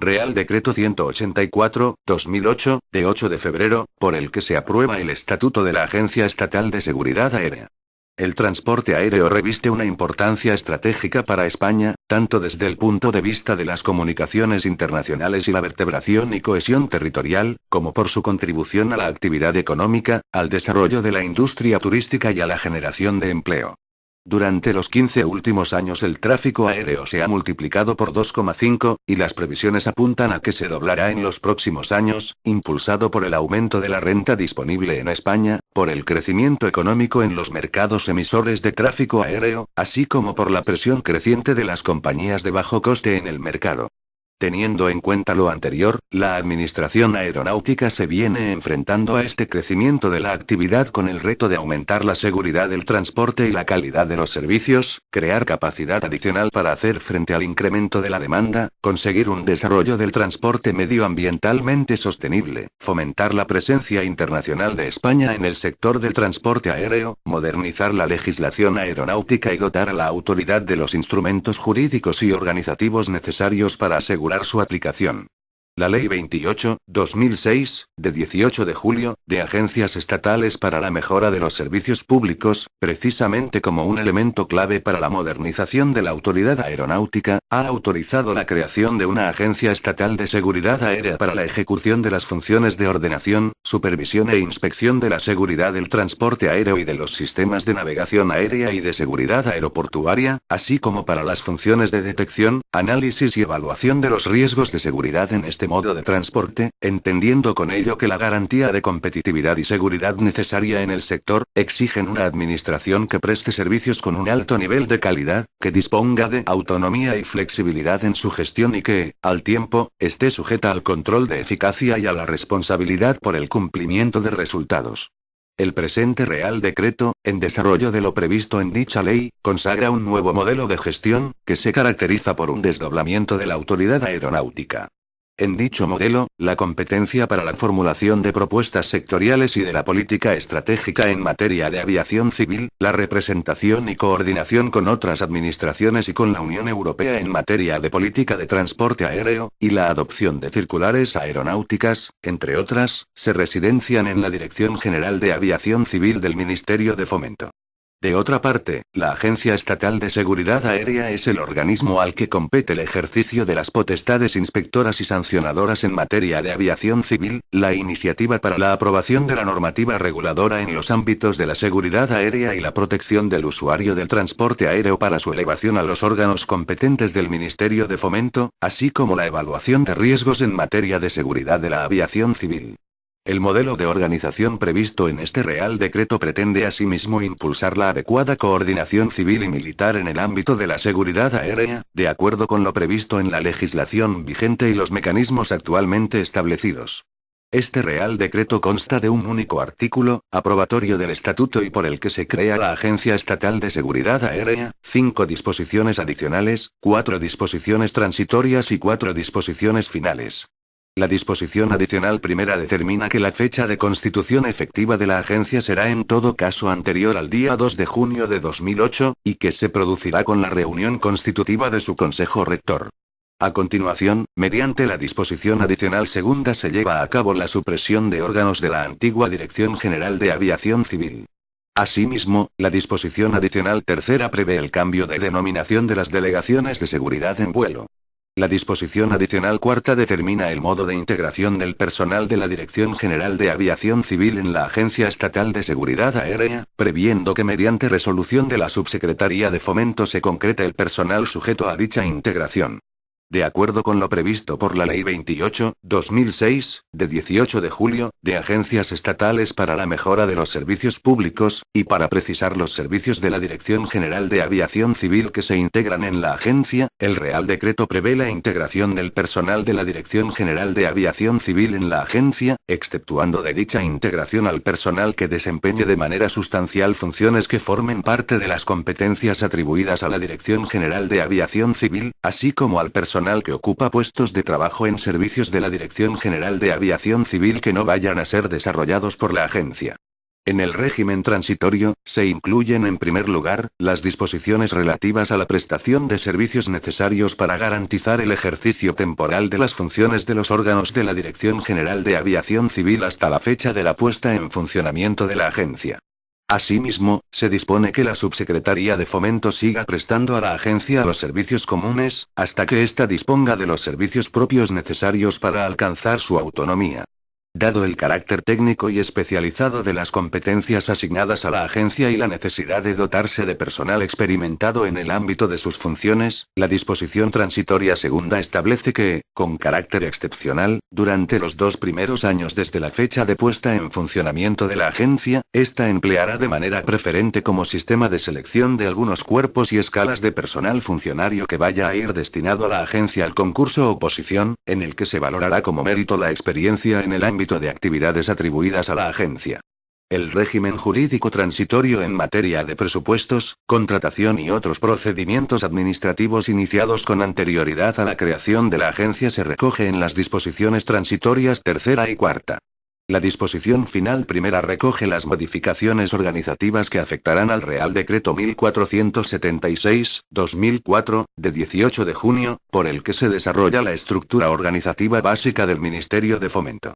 Real Decreto 184/2008, de 8 de febrero, por el que se aprueba el Estatuto de la Agencia Estatal de Seguridad Aérea. El transporte aéreo reviste una importancia estratégica para España, tanto desde el punto de vista de las comunicaciones internacionales y la vertebración y cohesión territorial, como por su contribución a la actividad económica, al desarrollo de la industria turística y a la generación de empleo. Durante los 15 últimos años el tráfico aéreo se ha multiplicado por 2,5, y las previsiones apuntan a que se doblará en los próximos años, impulsado por el aumento de la renta disponible en España, por el crecimiento económico en los mercados emisores de tráfico aéreo, así como por la presión creciente de las compañías de bajo coste en el mercado. Teniendo en cuenta lo anterior, la Administración Aeronáutica se viene enfrentando a este crecimiento de la actividad con el reto de aumentar la seguridad del transporte y la calidad de los servicios, crear capacidad adicional para hacer frente al incremento de la demanda, conseguir un desarrollo del transporte medioambientalmente sostenible, fomentar la presencia internacional de España en el sector del transporte aéreo, modernizar la legislación aeronáutica y dotar a la autoridad de los instrumentos jurídicos y organizativos necesarios para asegurar su aplicación. La Ley 28/2006, de 18 de julio, de agencias estatales para la mejora de los servicios públicos, precisamente como un elemento clave para la modernización de la autoridad aeronáutica, ha autorizado la creación de una agencia estatal de seguridad aérea para la ejecución de las funciones de ordenación, supervisión e inspección de la seguridad del transporte aéreo y de los sistemas de navegación aérea y de seguridad aeroportuaria, así como para las funciones de detección, análisis y evaluación de los riesgos de seguridad en este modo de transporte, entendiendo con ello que la garantía de competitividad y seguridad necesaria en el sector, exigen una administración que preste servicios con un alto nivel de calidad, que disponga de autonomía y flexibilidad en su gestión y que, al tiempo, esté sujeta al control de eficacia y a la responsabilidad por el cumplimiento de resultados. El presente Real Decreto, en desarrollo de lo previsto en dicha ley, consagra un nuevo modelo de gestión, que se caracteriza por un desdoblamiento de la autoridad aeronáutica. En dicho modelo, la competencia para la formulación de propuestas sectoriales y de la política estratégica en materia de aviación civil, la representación y coordinación con otras administraciones y con la Unión Europea en materia de política de transporte aéreo, y la adopción de circulares aeronáuticas, entre otras, se residencian en la Dirección General de Aviación Civil del Ministerio de Fomento. De otra parte, la Agencia Estatal de Seguridad Aérea es el organismo al que compete el ejercicio de las potestades inspectoras y sancionadoras en materia de aviación civil, la iniciativa para la aprobación de la normativa reguladora en los ámbitos de la seguridad aérea y la protección del usuario del transporte aéreo para su elevación a los órganos competentes del Ministerio de Fomento, así como la evaluación de riesgos en materia de seguridad de la aviación civil. El modelo de organización previsto en este Real Decreto pretende asimismo impulsar la adecuada coordinación civil y militar en el ámbito de la seguridad aérea, de acuerdo con lo previsto en la legislación vigente y los mecanismos actualmente establecidos. Este Real Decreto consta de un único artículo, aprobatorio del Estatuto y por el que se crea la Agencia Estatal de Seguridad Aérea, 5 disposiciones adicionales, 4 disposiciones transitorias y 4 disposiciones finales. La disposición adicional primera determina que la fecha de constitución efectiva de la agencia será en todo caso anterior al día 2 de junio de 2008, y que se producirá con la reunión constitutiva de su Consejo Rector. A continuación, mediante la disposición adicional segunda se lleva a cabo la supresión de órganos de la antigua Dirección General de Aviación Civil. Asimismo, la disposición adicional tercera prevé el cambio de denominación de las delegaciones de seguridad en vuelo. La disposición adicional cuarta determina el modo de integración del personal de la Dirección General de Aviación Civil en la Agencia Estatal de Seguridad Aérea, previendo que mediante resolución de la Subsecretaría de Fomento se concrete el personal sujeto a dicha integración. De acuerdo con lo previsto por la Ley 28/2006, de 18 de julio, de agencias estatales para la mejora de los servicios públicos, y para precisar los servicios de la Dirección General de Aviación Civil que se integran en la agencia, el Real Decreto prevé la integración del personal de la Dirección General de Aviación Civil en la agencia, exceptuando de dicha integración al personal que desempeñe de manera sustancial funciones que formen parte de las competencias atribuidas a la Dirección General de Aviación Civil, así como al personal que ocupa puestos de trabajo en servicios de la Dirección General de Aviación Civil que no vayan a ser desarrollados por la agencia. En el régimen transitorio, se incluyen en primer lugar, las disposiciones relativas a la prestación de servicios necesarios para garantizar el ejercicio temporal de las funciones de los órganos de la Dirección General de Aviación Civil hasta la fecha de la puesta en funcionamiento de la agencia. Asimismo, se dispone que la Subsecretaría de Fomento siga prestando a la agencia los servicios comunes, hasta que ésta disponga de los servicios propios necesarios para alcanzar su autonomía. Dado el carácter técnico y especializado de las competencias asignadas a la agencia y la necesidad de dotarse de personal experimentado en el ámbito de sus funciones, la disposición transitoria segunda establece que, con carácter excepcional, durante los 2 primeros años desde la fecha de puesta en funcionamiento de la agencia, ésta empleará de manera preferente como sistema de selección de algunos cuerpos y escalas de personal funcionario que vaya a ir destinado a la agencia al concurso oposición, en el que se valorará como mérito la experiencia en el ámbito de actividades atribuidas a la agencia. El régimen jurídico transitorio en materia de presupuestos, contratación y otros procedimientos administrativos iniciados con anterioridad a la creación de la agencia se recoge en las disposiciones transitorias tercera y cuarta. La disposición final primera recoge las modificaciones organizativas que afectarán al Real Decreto 1476/2004, de 18 de junio, por el que se desarrolla la estructura organizativa básica del Ministerio de Fomento.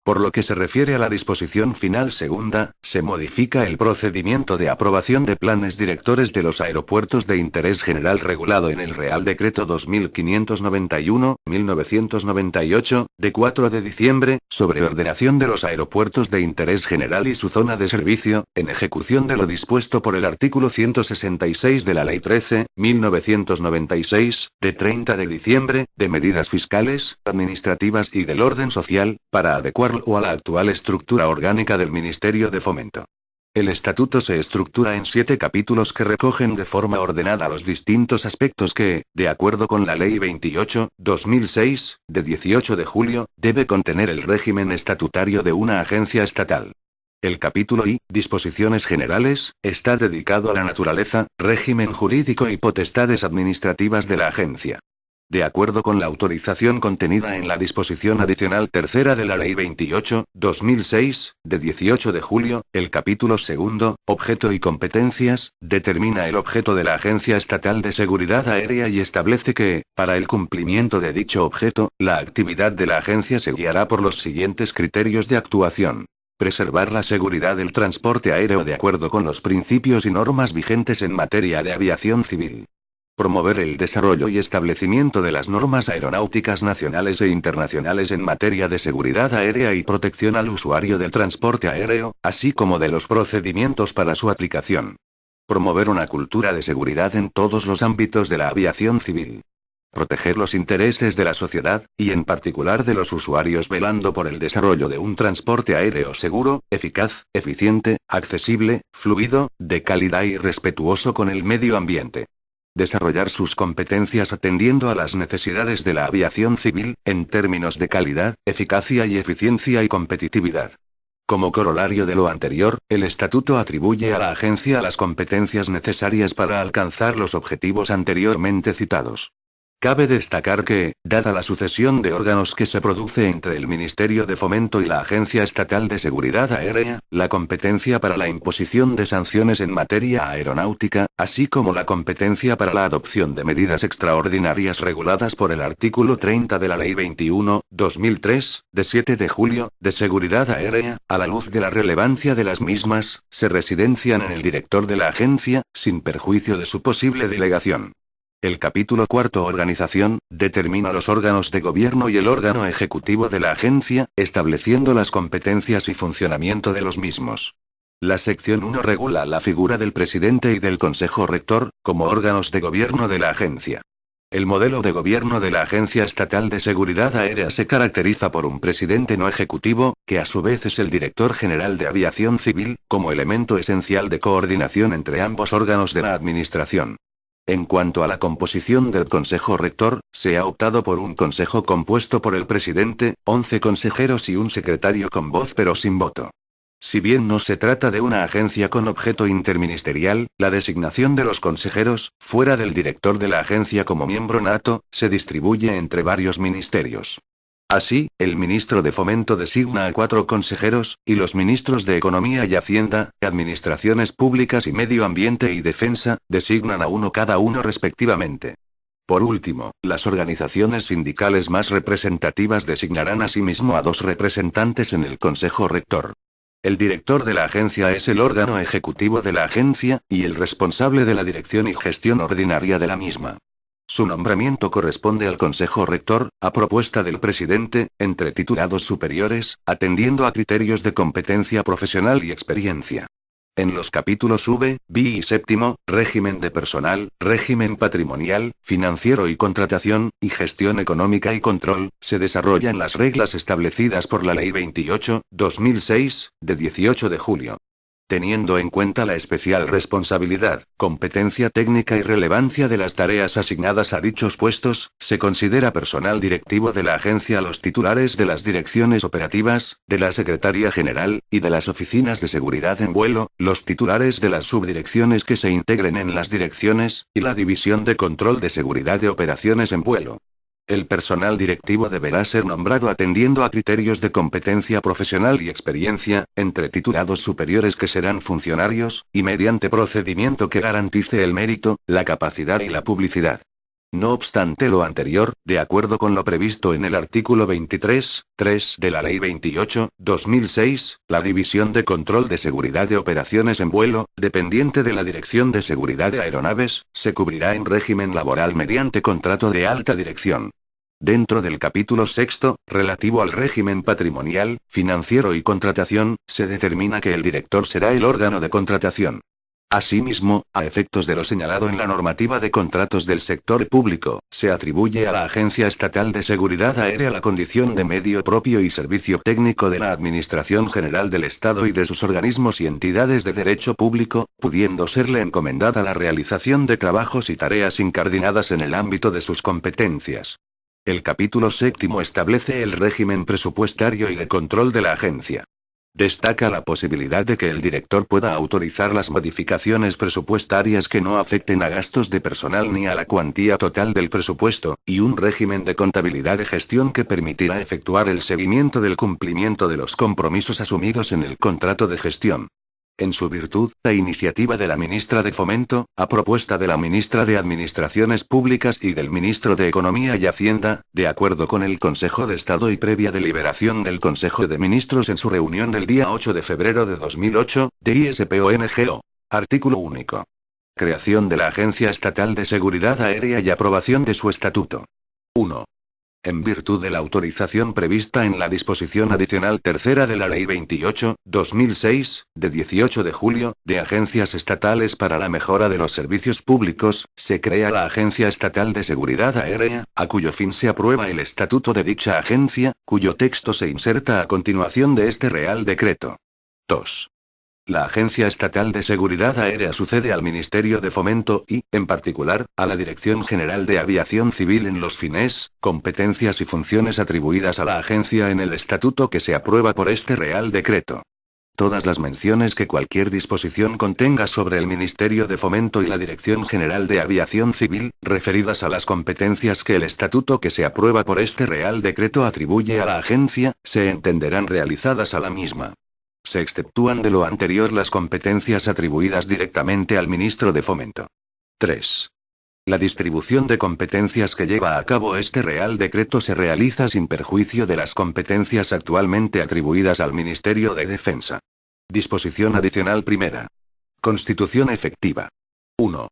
Por lo que se refiere a la disposición final segunda, se modifica el procedimiento de aprobación de planes directores de los aeropuertos de interés general regulado en el Real Decreto 2591/1998, de 4 de diciembre, sobre ordenación de los aeropuertos de interés general y su zona de servicio, en ejecución de lo dispuesto por el artículo 166 de la Ley 13/1996, de 30 de diciembre, de medidas fiscales, administrativas y del orden social, para adecuarlo a la actual estructura orgánica del Ministerio de Fomento. El estatuto se estructura en 7 capítulos que recogen de forma ordenada los distintos aspectos que, de acuerdo con la Ley 28/2006, de 18 de julio, debe contener el régimen estatutario de una agencia estatal. El capítulo I, Disposiciones Generales, está dedicado a la naturaleza, régimen jurídico y potestades administrativas de la agencia. De acuerdo con la autorización contenida en la disposición adicional tercera de la Ley 28/2006, de 18 de julio, el capítulo segundo, Objeto y competencias, determina el objeto de la Agencia Estatal de Seguridad Aérea y establece que, para el cumplimiento de dicho objeto, la actividad de la agencia se guiará por los siguientes criterios de actuación. Preservar la seguridad del transporte aéreo de acuerdo con los principios y normas vigentes en materia de aviación civil. Promover el desarrollo y establecimiento de las normas aeronáuticas nacionales e internacionales en materia de seguridad aérea y protección al usuario del transporte aéreo, así como de los procedimientos para su aplicación. Promover una cultura de seguridad en todos los ámbitos de la aviación civil. Proteger los intereses de la sociedad, y en particular de los usuarios velando por el desarrollo de un transporte aéreo seguro, eficaz, eficiente, accesible, fluido, de calidad y respetuoso con el medio ambiente. Desarrollar sus competencias atendiendo a las necesidades de la aviación civil, en términos de calidad, eficacia y eficiencia y competitividad. Como corolario de lo anterior, el estatuto atribuye a la agencia las competencias necesarias para alcanzar los objetivos anteriormente citados. Cabe destacar que, dada la sucesión de órganos que se produce entre el Ministerio de Fomento y la Agencia Estatal de Seguridad Aérea, la competencia para la imposición de sanciones en materia aeronáutica, así como la competencia para la adopción de medidas extraordinarias reguladas por el artículo 30 de la Ley 21/2003, de 7 de julio, de seguridad aérea, a la luz de la relevancia de las mismas, se residencian en el director de la agencia, sin perjuicio de su posible delegación. El capítulo cuarto Organización, determina los órganos de gobierno y el órgano ejecutivo de la agencia, estableciendo las competencias y funcionamiento de los mismos. La sección 1 regula la figura del presidente y del consejo rector, como órganos de gobierno de la agencia. El modelo de gobierno de la Agencia Estatal de Seguridad Aérea se caracteriza por un presidente no ejecutivo, que a su vez es el director general de aviación civil, como elemento esencial de coordinación entre ambos órganos de la administración. En cuanto a la composición del Consejo Rector, se ha optado por un consejo compuesto por el presidente, 11 consejeros y un secretario con voz pero sin voto. Si bien no se trata de una agencia con objeto interministerial, la designación de los consejeros, fuera del director de la agencia como miembro nato, se distribuye entre varios ministerios. Así, el ministro de Fomento designa a 4 consejeros, y los ministros de Economía y Hacienda, Administraciones Públicas y Medio Ambiente y Defensa, designan a 1 cada uno respectivamente. Por último, las organizaciones sindicales más representativas designarán asimismo a 2 representantes en el Consejo Rector. El director de la agencia es el órgano ejecutivo de la agencia, y el responsable de la dirección y gestión ordinaria de la misma. Su nombramiento corresponde al Consejo Rector, a propuesta del presidente, entre titulados superiores, atendiendo a criterios de competencia profesional y experiencia. En los capítulos V, B y VII, régimen de personal, régimen patrimonial, financiero y contratación, y gestión económica y control, se desarrollan las reglas establecidas por la Ley 28/2006, de 18 de julio. Teniendo en cuenta la especial responsabilidad, competencia técnica y relevancia de las tareas asignadas a dichos puestos, se considera personal directivo de la agencia a los titulares de las direcciones operativas, de la Secretaría General, y de las oficinas de seguridad en vuelo, los titulares de las subdirecciones que se integren en las direcciones, y la división de control de seguridad de operaciones en vuelo. El personal directivo deberá ser nombrado atendiendo a criterios de competencia profesional y experiencia, entre titulados superiores que serán funcionarios, y mediante procedimiento que garantice el mérito, la capacidad y la publicidad. No obstante lo anterior, de acuerdo con lo previsto en el artículo 23.3 de la Ley 28/2006, la División de Control de Seguridad de Operaciones en Vuelo, dependiente de la Dirección de Seguridad de Aeronaves, se cubrirá en régimen laboral mediante contrato de alta dirección. Dentro del capítulo sexto, relativo al régimen patrimonial, financiero y contratación, se determina que el director será el órgano de contratación. Asimismo, a efectos de lo señalado en la normativa de contratos del sector público, se atribuye a la Agencia Estatal de Seguridad Aérea la condición de medio propio y servicio técnico de la Administración General del Estado y de sus organismos y entidades de derecho público, pudiendo serle encomendada la realización de trabajos y tareas incardinadas en el ámbito de sus competencias. El capítulo séptimo establece el régimen presupuestario y de control de la agencia. Destaca la posibilidad de que el director pueda autorizar las modificaciones presupuestarias que no afecten a gastos de personal ni a la cuantía total del presupuesto, y un régimen de contabilidad de gestión que permitirá efectuar el seguimiento del cumplimiento de los compromisos asumidos en el contrato de gestión. En su virtud, la iniciativa de la ministra de Fomento, a propuesta de la ministra de Administraciones Públicas y del ministro de Economía y Hacienda, de acuerdo con el Consejo de Estado y previa deliberación del Consejo de Ministros en su reunión del día 8 de febrero de 2008, de ISPONGO. Artículo único. Creación de la Agencia Estatal de Seguridad Aérea y aprobación de su estatuto. 1. En virtud de la autorización prevista en la disposición adicional tercera de la Ley 28/2006, de 18 de julio, de agencias estatales para la mejora de los servicios públicos, se crea la Agencia Estatal de Seguridad Aérea, a cuyo fin se aprueba el estatuto de dicha agencia, cuyo texto se inserta a continuación de este Real Decreto. 2. La Agencia Estatal de Seguridad Aérea sucede al Ministerio de Fomento y, en particular, a la Dirección General de Aviación Civil en los fines, competencias y funciones atribuidas a la agencia en el estatuto que se aprueba por este Real Decreto. Todas las menciones que cualquier disposición contenga sobre el Ministerio de Fomento y la Dirección General de Aviación Civil, referidas a las competencias que el estatuto que se aprueba por este Real Decreto atribuye a la agencia, se entenderán realizadas a la misma. Se exceptúan de lo anterior las competencias atribuidas directamente al ministro de Fomento. 3. La distribución de competencias que lleva a cabo este Real Decreto se realiza sin perjuicio de las competencias actualmente atribuidas al Ministerio de Defensa. Disposición adicional primera. Constitución efectiva. 1.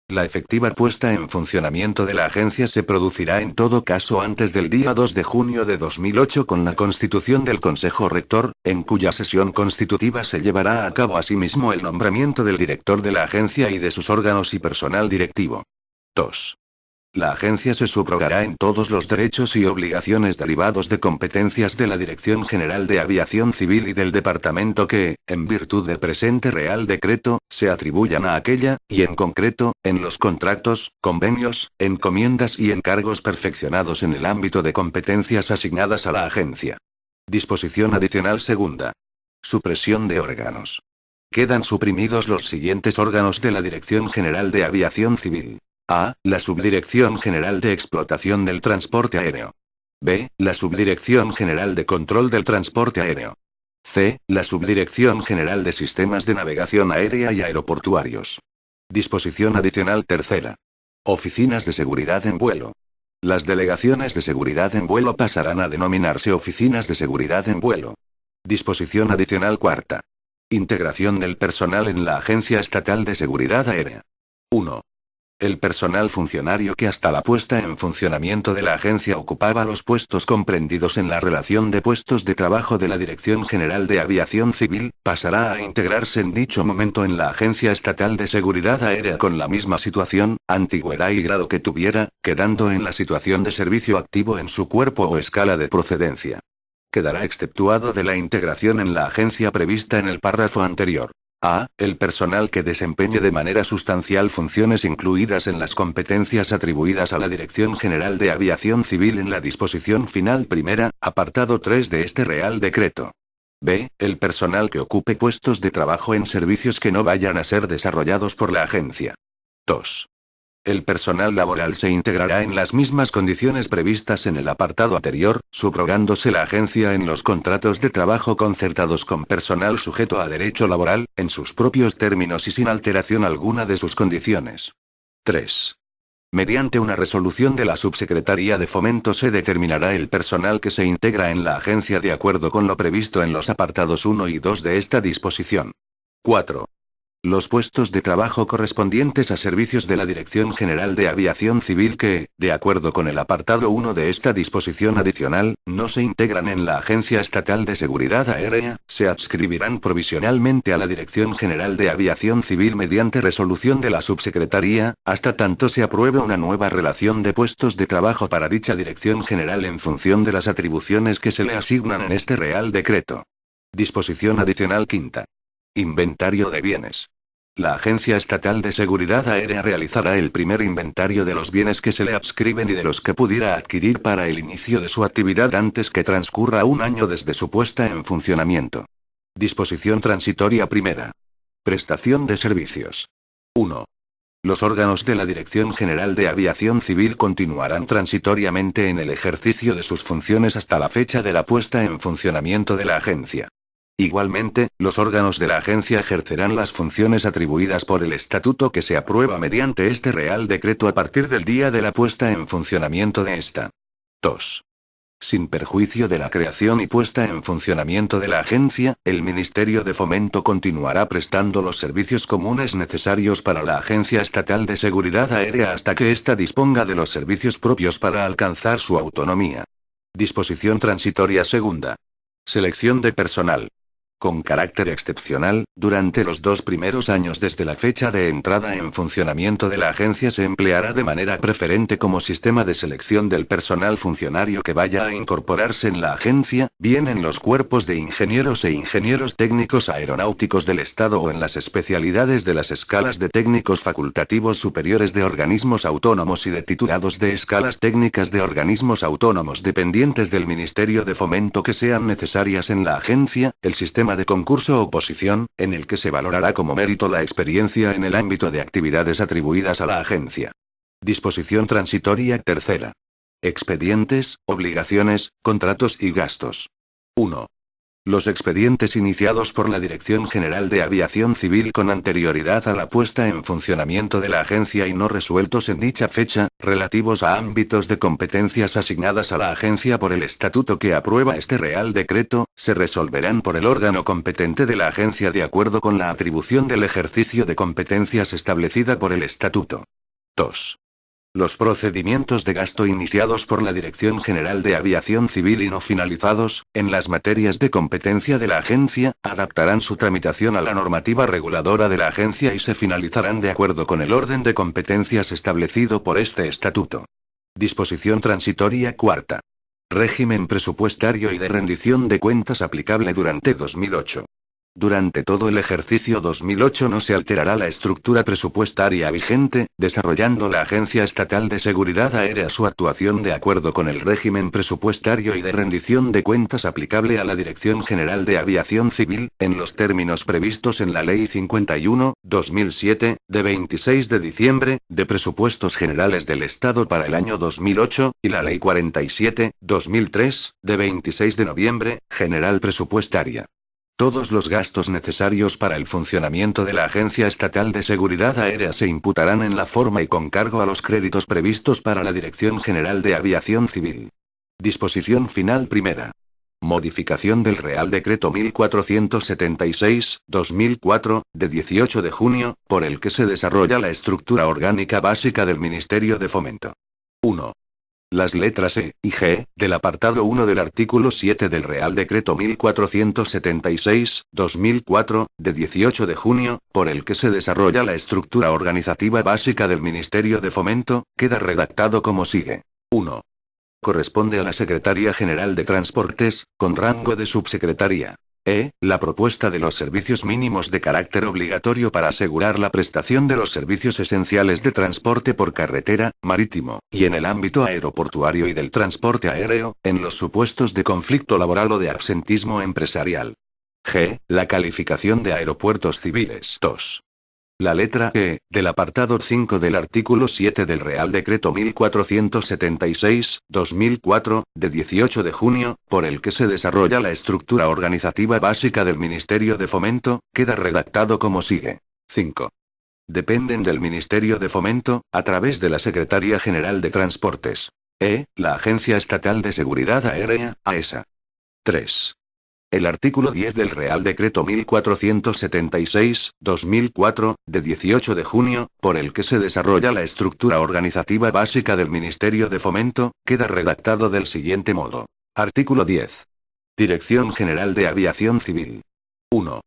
La efectiva puesta en funcionamiento de la agencia se producirá en todo caso antes del día 2 de junio de 2008 con la constitución del Consejo Rector, en cuya sesión constitutiva se llevará a cabo asimismo el nombramiento del director de la agencia y de sus órganos y personal directivo. 2. La agencia se subrogará en todos los derechos y obligaciones derivados de competencias de la Dirección General de Aviación Civil y del Departamento que, en virtud del presente Real Decreto, se atribuyan a aquella, y en concreto, en los contratos, convenios, encomiendas y encargos perfeccionados en el ámbito de competencias asignadas a la agencia. Disposición adicional segunda. Supresión de órganos. Quedan suprimidos los siguientes órganos de la Dirección General de Aviación Civil. A. La Subdirección General de Explotación del Transporte Aéreo. B. La Subdirección General de Control del Transporte Aéreo. C. La Subdirección General de Sistemas de Navegación Aérea y Aeroportuarios. Disposición adicional tercera. Oficinas de seguridad en vuelo. Las delegaciones de seguridad en vuelo pasarán a denominarse oficinas de seguridad en vuelo. Disposición adicional cuarta. Integración del personal en la Agencia Estatal de Seguridad Aérea. 1. El personal funcionario que hasta la puesta en funcionamiento de la agencia ocupaba los puestos comprendidos en la relación de puestos de trabajo de la Dirección General de Aviación Civil, pasará a integrarse en dicho momento en la Agencia Estatal de Seguridad Aérea con la misma situación, antigüedad y grado que tuviera, quedando en la situación de servicio activo en su cuerpo o escala de procedencia. Quedará exceptuado de la integración en la agencia prevista en el párrafo anterior. A. El personal que desempeñe de manera sustancial funciones incluidas en las competencias atribuidas a la Dirección General de Aviación Civil en la disposición final primera, apartado 3 de este Real Decreto. B. El personal que ocupe puestos de trabajo en servicios que no vayan a ser desarrollados por la agencia. 2. El personal laboral se integrará en las mismas condiciones previstas en el apartado anterior, subrogándose la agencia en los contratos de trabajo concertados con personal sujeto a derecho laboral, en sus propios términos y sin alteración alguna de sus condiciones. 3. Mediante una resolución de la Subsecretaría de Fomento se determinará el personal que se integra en la agencia de acuerdo con lo previsto en los apartados 1 y 2 de esta disposición. 4. Los puestos de trabajo correspondientes a servicios de la Dirección General de Aviación Civil que, de acuerdo con el apartado 1 de esta disposición adicional, no se integran en la Agencia Estatal de Seguridad Aérea, se adscribirán provisionalmente a la Dirección General de Aviación Civil mediante resolución de la Subsecretaría, hasta tanto se apruebe una nueva relación de puestos de trabajo para dicha Dirección General en función de las atribuciones que se le asignan en este Real Decreto. Disposición adicional quinta. Inventario de bienes. La Agencia Estatal de Seguridad Aérea realizará el primer inventario de los bienes que se le adscriben y de los que pudiera adquirir para el inicio de su actividad antes que transcurra un año desde su puesta en funcionamiento. Disposición transitoria primera. Prestación de servicios. 1. Los órganos de la Dirección General de Aviación Civil continuarán transitoriamente en el ejercicio de sus funciones hasta la fecha de la puesta en funcionamiento de la agencia. Igualmente, los órganos de la agencia ejercerán las funciones atribuidas por el estatuto que se aprueba mediante este Real Decreto a partir del día de la puesta en funcionamiento de esta. 2. Sin perjuicio de la creación y puesta en funcionamiento de la agencia, el Ministerio de Fomento continuará prestando los servicios comunes necesarios para la Agencia Estatal de Seguridad Aérea hasta que ésta disponga de los servicios propios para alcanzar su autonomía. Disposición transitoria segunda. Selección de personal. Con carácter excepcional, durante los 2 primeros años desde la fecha de entrada en funcionamiento de la agencia se empleará de manera preferente como sistema de selección del personal funcionario que vaya a incorporarse en la agencia, bien en los cuerpos de ingenieros e ingenieros técnicos aeronáuticos del Estado o en las especialidades de las escalas de técnicos facultativos superiores de organismos autónomos y de titulados de escalas técnicas de organismos autónomos dependientes del Ministerio de Fomento que sean necesarias en la agencia, el sistema de concurso-oposición, en el que se valorará como mérito la experiencia en el ámbito de actividades atribuidas a la agencia. Disposición transitoria tercera. Expedientes, obligaciones, contratos y gastos. 1. Los expedientes iniciados por la Dirección General de Aviación Civil con anterioridad a la puesta en funcionamiento de la agencia y no resueltos en dicha fecha, relativos a ámbitos de competencias asignadas a la agencia por el estatuto que aprueba este Real Decreto, se resolverán por el órgano competente de la agencia de acuerdo con la atribución del ejercicio de competencias establecida por el estatuto. 2. Los procedimientos de gasto iniciados por la Dirección General de Aviación Civil y no finalizados, en las materias de competencia de la agencia, adaptarán su tramitación a la normativa reguladora de la agencia y se finalizarán de acuerdo con el orden de competencias establecido por este estatuto. Disposición transitoria cuarta. Régimen presupuestario y de rendición de cuentas aplicable durante 2008. Durante todo el ejercicio 2008 no se alterará la estructura presupuestaria vigente, desarrollando la Agencia Estatal de Seguridad Aérea su actuación de acuerdo con el régimen presupuestario y de rendición de cuentas aplicable a la Dirección General de Aviación Civil, en los términos previstos en la Ley 51/2007, de 26 de diciembre, de Presupuestos Generales del Estado para el año 2008, y la Ley 47/2003, de 26 de noviembre, General Presupuestaria. Todos los gastos necesarios para el funcionamiento de la Agencia Estatal de Seguridad Aérea se imputarán en la forma y con cargo a los créditos previstos para la Dirección General de Aviación Civil. Disposición final primera. Modificación del Real Decreto 1476/2004, de 18 de junio, por el que se desarrolla la estructura orgánica básica del Ministerio de Fomento. 1. Las letras E y G, del apartado 1 del artículo 7 del Real Decreto 1476/2004, de 18 de junio, por el que se desarrolla la estructura organizativa básica del Ministerio de Fomento, queda redactado como sigue. 1. Corresponde a la Secretaría General de Transportes, con rango de subsecretaría. La propuesta de los servicios mínimos de carácter obligatorio para asegurar la prestación de los servicios esenciales de transporte por carretera, marítimo, y en el ámbito aeroportuario y del transporte aéreo, en los supuestos de conflicto laboral o de absentismo empresarial. G. La calificación de aeropuertos civiles. 2. La letra E, del apartado 5 del artículo 7 del Real Decreto 1476/2004, de 18 de junio, por el que se desarrolla la estructura organizativa básica del Ministerio de Fomento, queda redactado como sigue. 5. Dependen del Ministerio de Fomento, a través de la Secretaría General de Transportes. La Agencia Estatal de Seguridad Aérea, AESA. 3. El artículo 10 del Real Decreto 1476/2004, de 18 de junio, por el que se desarrolla la estructura organizativa básica del Ministerio de Fomento, queda redactado del siguiente modo. Artículo 10. Dirección General de Aviación Civil. 1.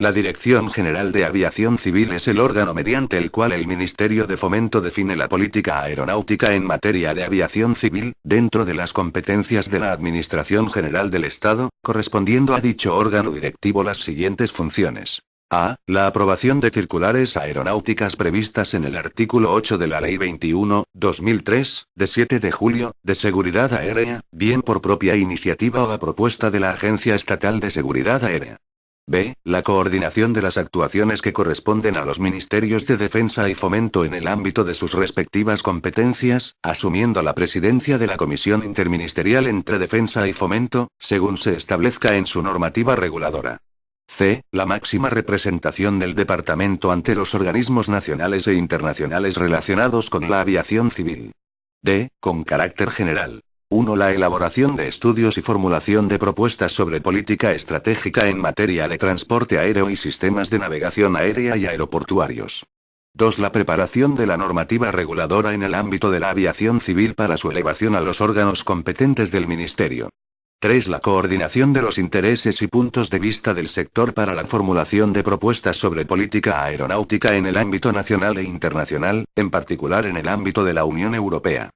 La Dirección General de Aviación Civil es el órgano mediante el cual el Ministerio de Fomento define la política aeronáutica en materia de aviación civil, dentro de las competencias de la Administración General del Estado, correspondiendo a dicho órgano directivo las siguientes funciones. A. La aprobación de circulares aeronáuticas previstas en el artículo 8 de la Ley 21/2003, de 7 de julio, de seguridad aérea, bien por propia iniciativa o a propuesta de la Agencia Estatal de Seguridad Aérea. B. La coordinación de las actuaciones que corresponden a los Ministerios de Defensa y Fomento en el ámbito de sus respectivas competencias, asumiendo la presidencia de la Comisión Interministerial entre Defensa y Fomento, según se establezca en su normativa reguladora. C. La máxima representación del Departamento ante los organismos nacionales e internacionales relacionados con la aviación civil. D. Con carácter general. 1. La elaboración de estudios y formulación de propuestas sobre política estratégica en materia de transporte aéreo y sistemas de navegación aérea y aeroportuarios. 2. La preparación de la normativa reguladora en el ámbito de la aviación civil para su elevación a los órganos competentes del Ministerio. 3. La coordinación de los intereses y puntos de vista del sector para la formulación de propuestas sobre política aeronáutica en el ámbito nacional e internacional, en particular en el ámbito de la Unión Europea.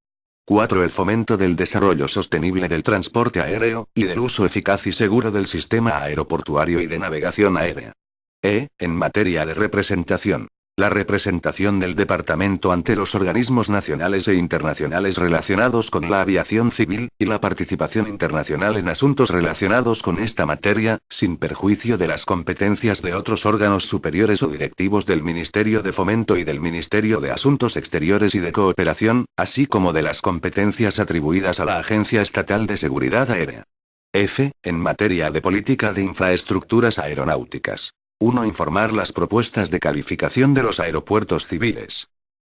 4. El fomento del desarrollo sostenible del transporte aéreo, y del uso eficaz y seguro del sistema aeroportuario y de navegación aérea. En materia de representación. La representación del Departamento ante los organismos nacionales e internacionales relacionados con la aviación civil, y la participación internacional en asuntos relacionados con esta materia, sin perjuicio de las competencias de otros órganos superiores o directivos del Ministerio de Fomento y del Ministerio de Asuntos Exteriores y de Cooperación, así como de las competencias atribuidas a la Agencia Estatal de Seguridad Aérea. F. En materia de política de infraestructuras aeronáuticas. 1. Informar las propuestas de calificación de los aeropuertos civiles.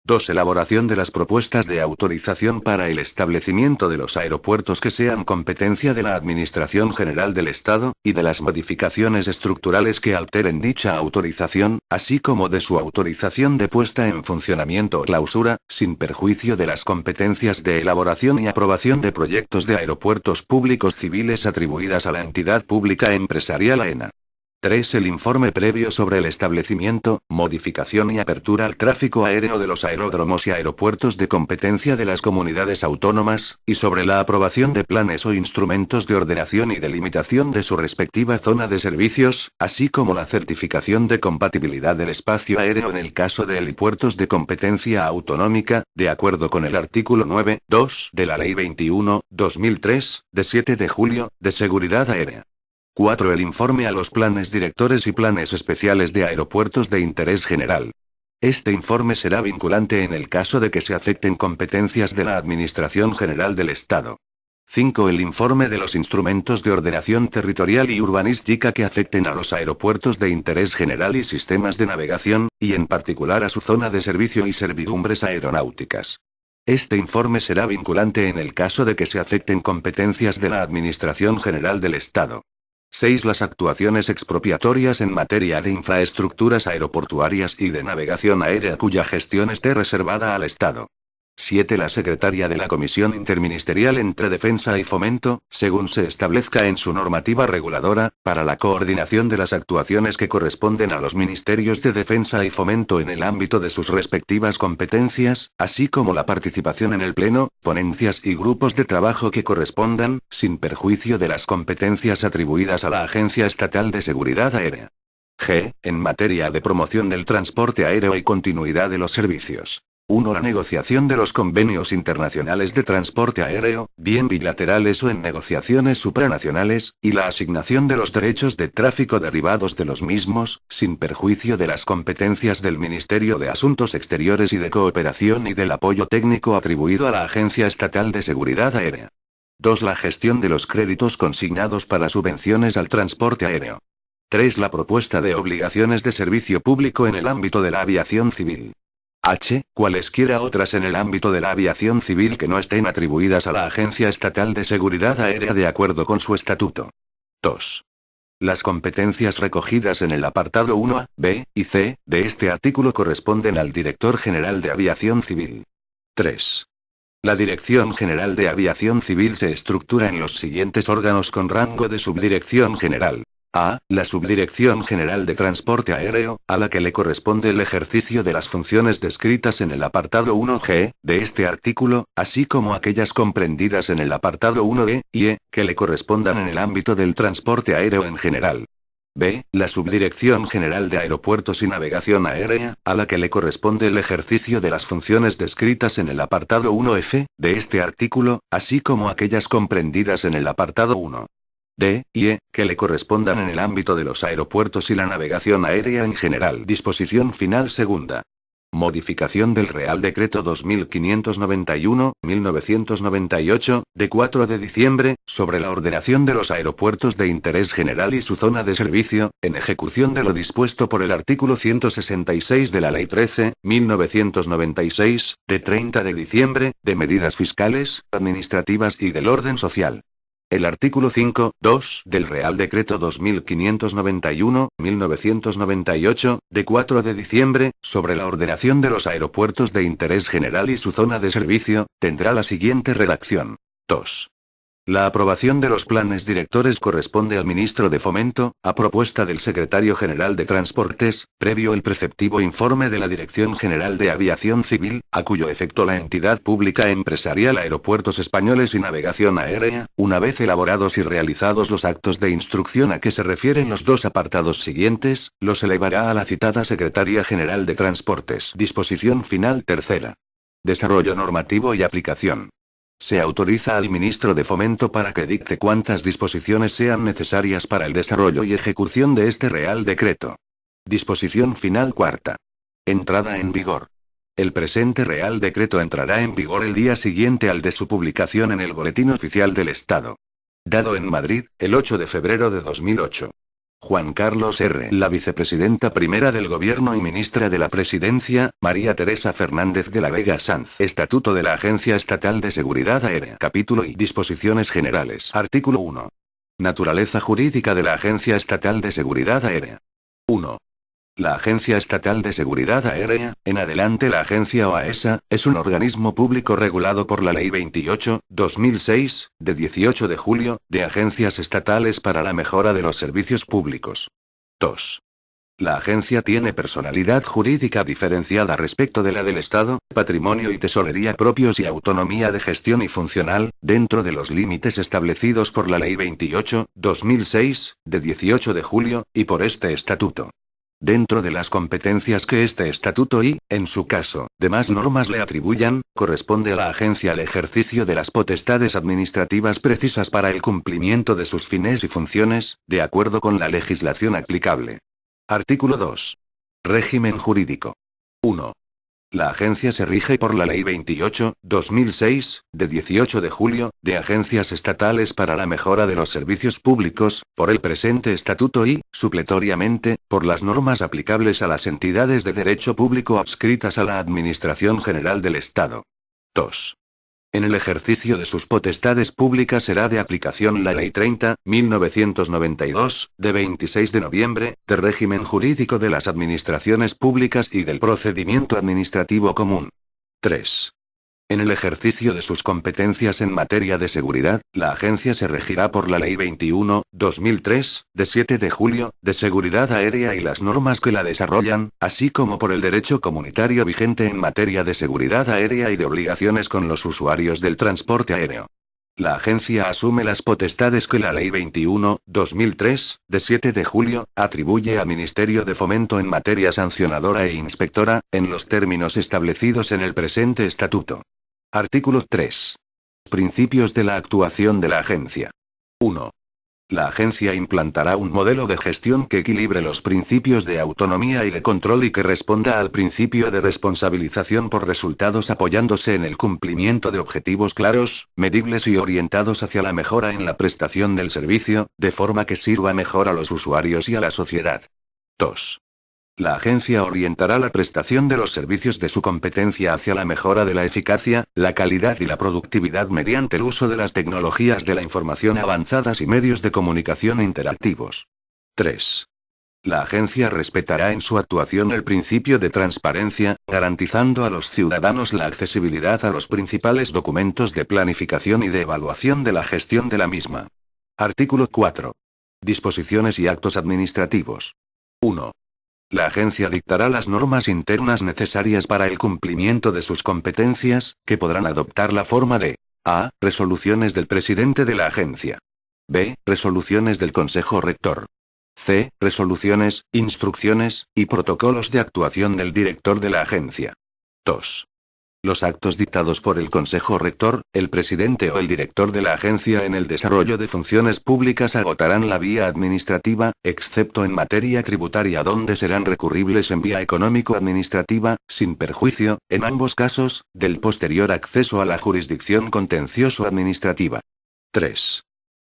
2. Elaboración de las propuestas de autorización para el establecimiento de los aeropuertos que sean competencia de la Administración General del Estado, y de las modificaciones estructurales que alteren dicha autorización, así como de su autorización de puesta en funcionamiento o clausura, sin perjuicio de las competencias de elaboración y aprobación de proyectos de aeropuertos públicos civiles atribuidas a la entidad pública empresarial AENA. 3. El informe previo sobre el establecimiento, modificación y apertura al tráfico aéreo de los aeródromos y aeropuertos de competencia de las comunidades autónomas, y sobre la aprobación de planes o instrumentos de ordenación y delimitación de su respectiva zona de servicios, así como la certificación de compatibilidad del espacio aéreo en el caso de helipuertos de competencia autonómica, de acuerdo con el artículo 9.2 de la Ley 21/2003, de 7 de julio, de seguridad aérea. 4. El informe a los planes directores y planes especiales de aeropuertos de interés general. Este informe será vinculante en el caso de que se afecten competencias de la Administración General del Estado. 5. El informe de los instrumentos de ordenación territorial y urbanística que afecten a los aeropuertos de interés general y sistemas de navegación, y en particular a su zona de servicio y servidumbres aeronáuticas. Este informe será vinculante en el caso de que se afecten competencias de la Administración General del Estado. 6. Las actuaciones expropiatorias en materia de infraestructuras aeroportuarias y de navegación aérea cuya gestión esté reservada al Estado. 7. La secretaria de la Comisión Interministerial entre Defensa y Fomento, según se establezca en su normativa reguladora, para la coordinación de las actuaciones que corresponden a los Ministerios de Defensa y Fomento en el ámbito de sus respectivas competencias, así como la participación en el Pleno, ponencias y grupos de trabajo que correspondan, sin perjuicio de las competencias atribuidas a la Agencia Estatal de Seguridad Aérea. G. En materia de promoción del transporte aéreo y continuidad de los servicios. 1. La negociación de los convenios internacionales de transporte aéreo, bien bilaterales o en negociaciones supranacionales, y la asignación de los derechos de tráfico derivados de los mismos, sin perjuicio de las competencias del Ministerio de Asuntos Exteriores y de Cooperación y del apoyo técnico atribuido a la Agencia Estatal de Seguridad Aérea. 2. La gestión de los créditos consignados para subvenciones al transporte aéreo. 3. La propuesta de obligaciones de servicio público en el ámbito de la aviación civil. H. Cualesquiera otras en el ámbito de la aviación civil que no estén atribuidas a la Agencia Estatal de Seguridad Aérea de acuerdo con su estatuto. 2. Las competencias recogidas en el apartado 1A, B y C de este artículo corresponden al Director General de Aviación Civil. 3. La Dirección General de Aviación Civil se estructura en los siguientes órganos con rango de subdirección general. A. La Subdirección General de Transporte Aéreo, a la que le corresponde el ejercicio de las funciones descritas en el apartado 1G de este artículo, así como aquellas comprendidas en el apartado 1E y E, que le correspondan en el ámbito del transporte aéreo en general. B. La Subdirección General de Aeropuertos y Navegación Aérea, a la que le corresponde el ejercicio de las funciones descritas en el apartado 1F de este artículo, así como aquellas comprendidas en el apartado 1. D y E, que le correspondan en el ámbito de los aeropuertos y la navegación aérea en general. Disposición final segunda. Modificación del Real Decreto 2591/1998, de 4 de diciembre, sobre la ordenación de los aeropuertos de interés general y su zona de servicio, en ejecución de lo dispuesto por el artículo 166 de la Ley 13/1996, de 30 de diciembre, de medidas fiscales, administrativas y del orden social. El artículo 5.2 del Real Decreto 2591/1998, de 4 de diciembre, sobre la ordenación de los aeropuertos de interés general y su zona de servicio, tendrá la siguiente redacción. 2. La aprobación de los planes directores corresponde al Ministro de Fomento, a propuesta del Secretario General de Transportes, previo el preceptivo informe de la Dirección General de Aviación Civil, a cuyo efecto la entidad pública empresarial Aeropuertos Españoles y Navegación Aérea, una vez elaborados y realizados los actos de instrucción a que se refieren los dos apartados siguientes, los elevará a la citada Secretaría General de Transportes. Disposición final tercera. Desarrollo normativo y aplicación. Se autoriza al Ministro de Fomento para que dicte cuantas disposiciones sean necesarias para el desarrollo y ejecución de este Real Decreto. Disposición final cuarta. Entrada en vigor. El presente Real Decreto entrará en vigor el día siguiente al de su publicación en el Boletín Oficial del Estado. Dado en Madrid, el 8 de febrero de 2008. Juan Carlos R. La vicepresidenta primera del Gobierno y ministra de la Presidencia, María Teresa Fernández de la Vega Sanz. Estatuto de la Agencia Estatal de Seguridad Aérea. Capítulo y disposiciones generales. Artículo 1. Naturaleza jurídica de la Agencia Estatal de Seguridad Aérea. 1. La Agencia Estatal de Seguridad Aérea, en adelante la Agencia o AESA, es un organismo público regulado por la Ley 28/2006, de 18 de julio, de agencias estatales para la mejora de los servicios públicos. 2. La agencia tiene personalidad jurídica diferenciada respecto de la del Estado, patrimonio y tesorería propios y autonomía de gestión y funcional, dentro de los límites establecidos por la Ley 28/2006, de 18 de julio, y por este estatuto. Dentro de las competencias que este estatuto y, en su caso, demás normas le atribuyan, corresponde a la agencia el ejercicio de las potestades administrativas precisas para el cumplimiento de sus fines y funciones, de acuerdo con la legislación aplicable. Artículo 2. Régimen jurídico. 1. La agencia se rige por la Ley 28/2006, de 18 de julio, de agencias estatales para la mejora de los servicios públicos, por el presente estatuto y, supletoriamente, por las normas aplicables a las entidades de derecho público adscritas a la Administración General del Estado. 2. En el ejercicio de sus potestades públicas será de aplicación la Ley 30/1992, de 26 de noviembre, de régimen jurídico de las administraciones públicas y del procedimiento administrativo común. 3. En el ejercicio de sus competencias en materia de seguridad, la agencia se regirá por la Ley 21/2003, de 7 de julio, de seguridad aérea y las normas que la desarrollan, así como por el derecho comunitario vigente en materia de seguridad aérea y de obligaciones con los usuarios del transporte aéreo. La agencia asume las potestades que la Ley 21/2003, de 7 de julio, atribuye al Ministerio de Fomento en materia sancionadora e inspectora, en los términos establecidos en el presente estatuto. Artículo 3. Principios de la actuación de la agencia. 1. La agencia implantará un modelo de gestión que equilibre los principios de autonomía y de control y que responda al principio de responsabilización por resultados apoyándose en el cumplimiento de objetivos claros, medibles y orientados hacia la mejora en la prestación del servicio, de forma que sirva mejor a los usuarios y a la sociedad. 2. La agencia orientará la prestación de los servicios de su competencia hacia la mejora de la eficacia, la calidad y la productividad mediante el uso de las tecnologías de la información avanzadas y medios de comunicación interactivos. 3. La agencia respetará en su actuación el principio de transparencia, garantizando a los ciudadanos la accesibilidad a los principales documentos de planificación y de evaluación de la gestión de la misma. Artículo 4. Disposiciones y actos administrativos. 1. La agencia dictará las normas internas necesarias para el cumplimiento de sus competencias, que podrán adoptar la forma de a. Resoluciones del presidente de la agencia. b. Resoluciones del Consejo Rector. c. Resoluciones, instrucciones, y protocolos de actuación del director de la agencia. 2. Los actos dictados por el Consejo Rector, el presidente o el director de la agencia en el desarrollo de funciones públicas agotarán la vía administrativa, excepto en materia tributaria donde serán recurribles en vía económico-administrativa, sin perjuicio, en ambos casos, del posterior acceso a la jurisdicción contencioso-administrativa. 3.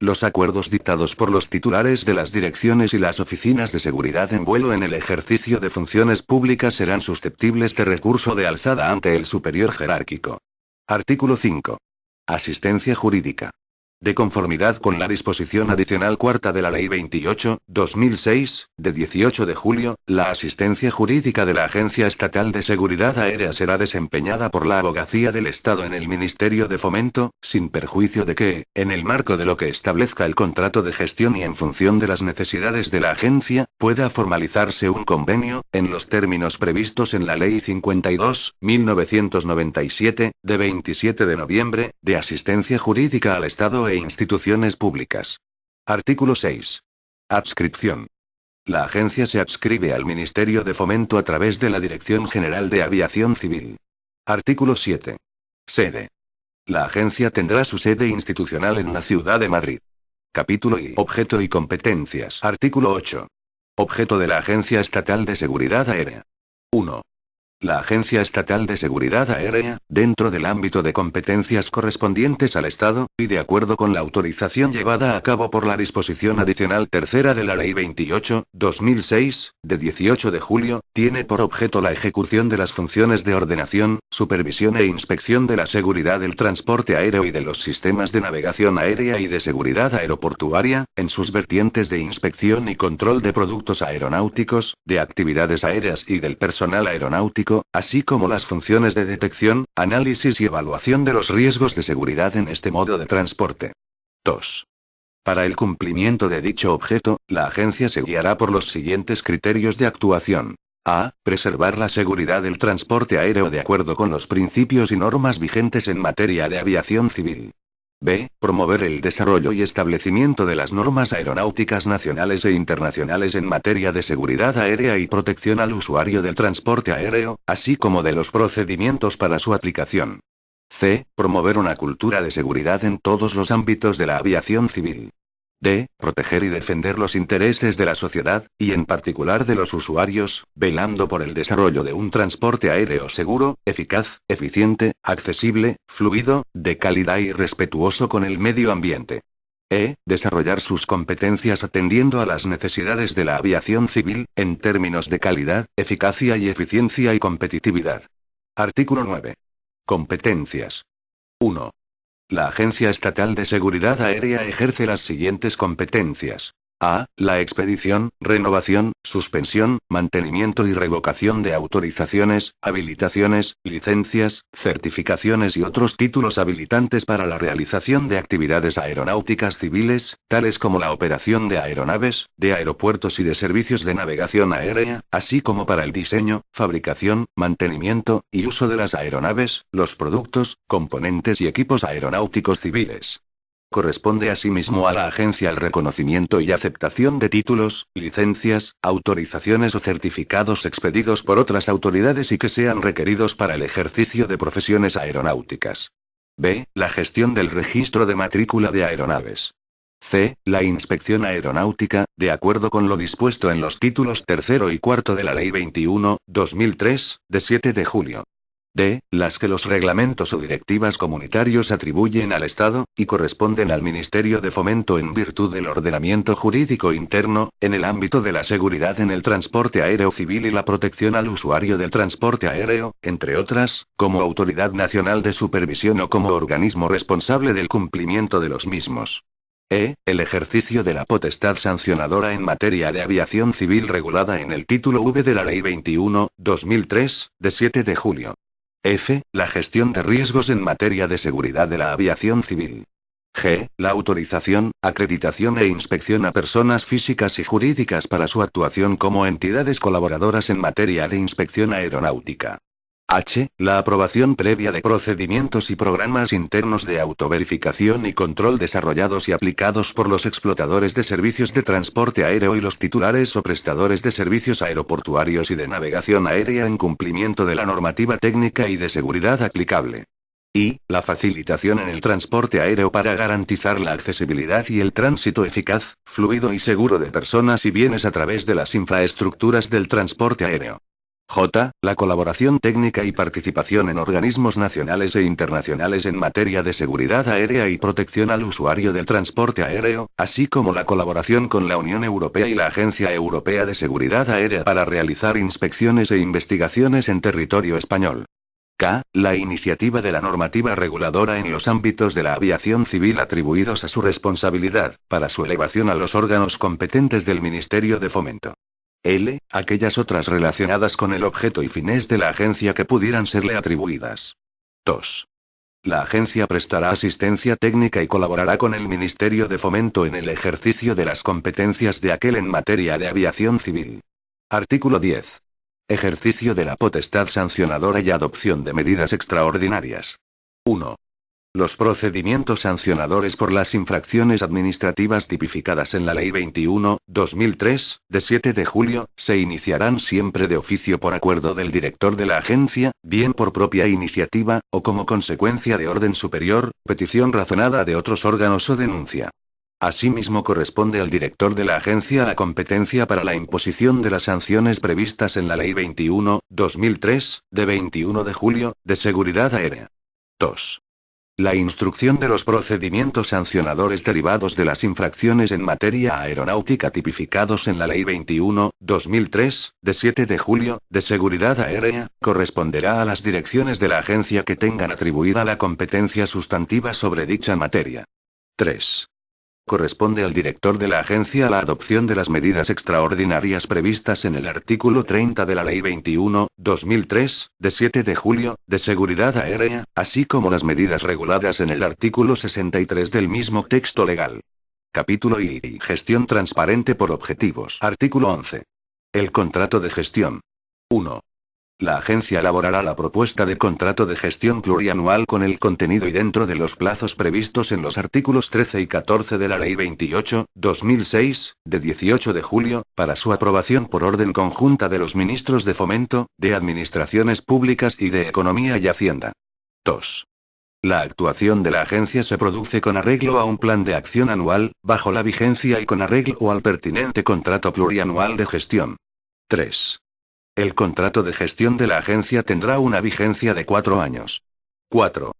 Los acuerdos dictados por los titulares de las direcciones y las oficinas de seguridad en vuelo en el ejercicio de funciones públicas serán susceptibles de recurso de alzada ante el superior jerárquico. Artículo 5. Asistencia jurídica. De conformidad con la disposición adicional cuarta de la Ley 28/2006, de 18 de julio, la asistencia jurídica de la Agencia Estatal de Seguridad Aérea será desempeñada por la Abogacía del Estado en el Ministerio de Fomento, sin perjuicio de que, en el marco de lo que establezca el contrato de gestión y en función de las necesidades de la agencia, pueda formalizarse un convenio, en los términos previstos en la Ley 52/1997, de 27 de noviembre, de asistencia jurídica al Estado e instituciones públicas. Artículo 6. Adscripción. La agencia se adscribe al Ministerio de Fomento a través de la Dirección General de Aviación Civil. Artículo 7. Sede. La agencia tendrá su sede institucional en la ciudad de Madrid. Capítulo I. Objeto y competencias. Artículo 8. Objeto de la Agencia Estatal de Seguridad Aérea. 1. La Agencia Estatal de Seguridad Aérea, dentro del ámbito de competencias correspondientes al Estado, y de acuerdo con la autorización llevada a cabo por la disposición adicional tercera de la Ley 28/2006, de 18 de julio, tiene por objeto la ejecución de las funciones de ordenación, supervisión e inspección de la seguridad del transporte aéreo y de los sistemas de navegación aérea y de seguridad aeroportuaria, en sus vertientes de inspección y control de productos aeronáuticos, de actividades aéreas y del personal aeronáutico, así como las funciones de detección, análisis y evaluación de los riesgos de seguridad en este modo de transporte. 2. Para el cumplimiento de dicho objeto, la agencia se guiará por los siguientes criterios de actuación. A. Preservar la seguridad del transporte aéreo de acuerdo con los principios y normas vigentes en materia de aviación civil. B. Promover el desarrollo y establecimiento de las normas aeronáuticas nacionales e internacionales en materia de seguridad aérea y protección al usuario del transporte aéreo, así como de los procedimientos para su aplicación. C. Promover una cultura de seguridad en todos los ámbitos de la aviación civil. D. Proteger y defender los intereses de la sociedad, y en particular de los usuarios, velando por el desarrollo de un transporte aéreo seguro, eficaz, eficiente, accesible, fluido, de calidad y respetuoso con el medio ambiente. E. Desarrollar sus competencias atendiendo a las necesidades de la aviación civil, en términos de calidad, eficacia y eficiencia y competitividad. Artículo 9. Competencias. 1. La Agencia Estatal de Seguridad Aérea ejerce las siguientes competencias. A. La expedición, renovación, suspensión, mantenimiento y revocación de autorizaciones, habilitaciones, licencias, certificaciones y otros títulos habilitantes para la realización de actividades aeronáuticas civiles, tales como la operación de aeronaves, de aeropuertos y de servicios de navegación aérea, así como para el diseño, fabricación, mantenimiento y uso de las aeronaves, los productos, componentes y equipos aeronáuticos civiles. Corresponde asimismo a la agencia el reconocimiento y aceptación de títulos, licencias, autorizaciones o certificados expedidos por otras autoridades y que sean requeridos para el ejercicio de profesiones aeronáuticas. B. La gestión del registro de matrícula de aeronaves. C. La inspección aeronáutica, de acuerdo con lo dispuesto en los títulos tercero y cuarto de la Ley 21/2003, de 7 de julio. D. Las que los reglamentos o directivas comunitarios atribuyen al Estado, y corresponden al Ministerio de Fomento en virtud del ordenamiento jurídico interno, en el ámbito de la seguridad en el transporte aéreo civil y la protección al usuario del transporte aéreo, entre otras, como Autoridad Nacional de Supervisión o como organismo responsable del cumplimiento de los mismos. E. El ejercicio de la potestad sancionadora en materia de aviación civil regulada en el título V de la Ley 21/2003, de 7 de julio. F. La gestión de riesgos en materia de seguridad de la aviación civil. G. La autorización, acreditación e inspección a personas físicas y jurídicas para su actuación como entidades colaboradoras en materia de inspección aeronáutica. H. La aprobación previa de procedimientos y programas internos de autoverificación y control desarrollados y aplicados por los explotadores de servicios de transporte aéreo y los titulares o prestadores de servicios aeroportuarios y de navegación aérea en cumplimiento de la normativa técnica y de seguridad aplicable. Y. La facilitación en el transporte aéreo para garantizar la accesibilidad y el tránsito eficaz, fluido y seguro de personas y bienes a través de las infraestructuras del transporte aéreo. J. La colaboración técnica y participación en organismos nacionales e internacionales en materia de seguridad aérea y protección al usuario del transporte aéreo, así como la colaboración con la Unión Europea y la Agencia Europea de Seguridad Aérea para realizar inspecciones e investigaciones en territorio español. K. La iniciativa de la normativa reguladora en los ámbitos de la aviación civil atribuidos a su responsabilidad, para su elevación a los órganos competentes del Ministerio de Fomento. L. Aquellas otras relacionadas con el objeto y fines de la agencia que pudieran serle atribuidas. 2. La agencia prestará asistencia técnica y colaborará con el Ministerio de Fomento en el ejercicio de las competencias de aquel en materia de aviación civil. Artículo 10. Ejercicio de la potestad sancionadora y adopción de medidas extraordinarias. 1. Los procedimientos sancionadores por las infracciones administrativas tipificadas en la Ley 21/2003, de 7 de julio, se iniciarán siempre de oficio por acuerdo del director de la agencia, bien por propia iniciativa, o como consecuencia de orden superior, petición razonada de otros órganos o denuncia. Asimismo corresponde al director de la agencia la competencia para la imposición de las sanciones previstas en la Ley 21/2003, de 21 de julio, de seguridad aérea. 2. La instrucción de los procedimientos sancionadores derivados de las infracciones en materia aeronáutica tipificados en la Ley 21/2003, de 7 de julio, de seguridad aérea, corresponderá a las direcciones de la agencia que tengan atribuida la competencia sustantiva sobre dicha materia. 3. Corresponde al director de la agencia la adopción de las medidas extraordinarias previstas en el artículo 30 de la Ley 21/2003, de 7 de julio, de seguridad aérea, así como las medidas reguladas en el artículo 63 del mismo texto legal. Capítulo I. Gestión transparente por objetivos. Artículo 11. El contrato de gestión. 1. La agencia elaborará la propuesta de contrato de gestión plurianual con el contenido y dentro de los plazos previstos en los artículos 13 y 14 de la Ley 28/2006, de 18 de julio, para su aprobación por orden conjunta de los ministros de Fomento, de Administraciones Públicas y de Economía y Hacienda. 2. La actuación de la agencia se produce con arreglo a un plan de acción anual, bajo la vigencia y con arreglo al pertinente contrato plurianual de gestión. 3. El contrato de gestión de la agencia tendrá una vigencia de 4 años. 4.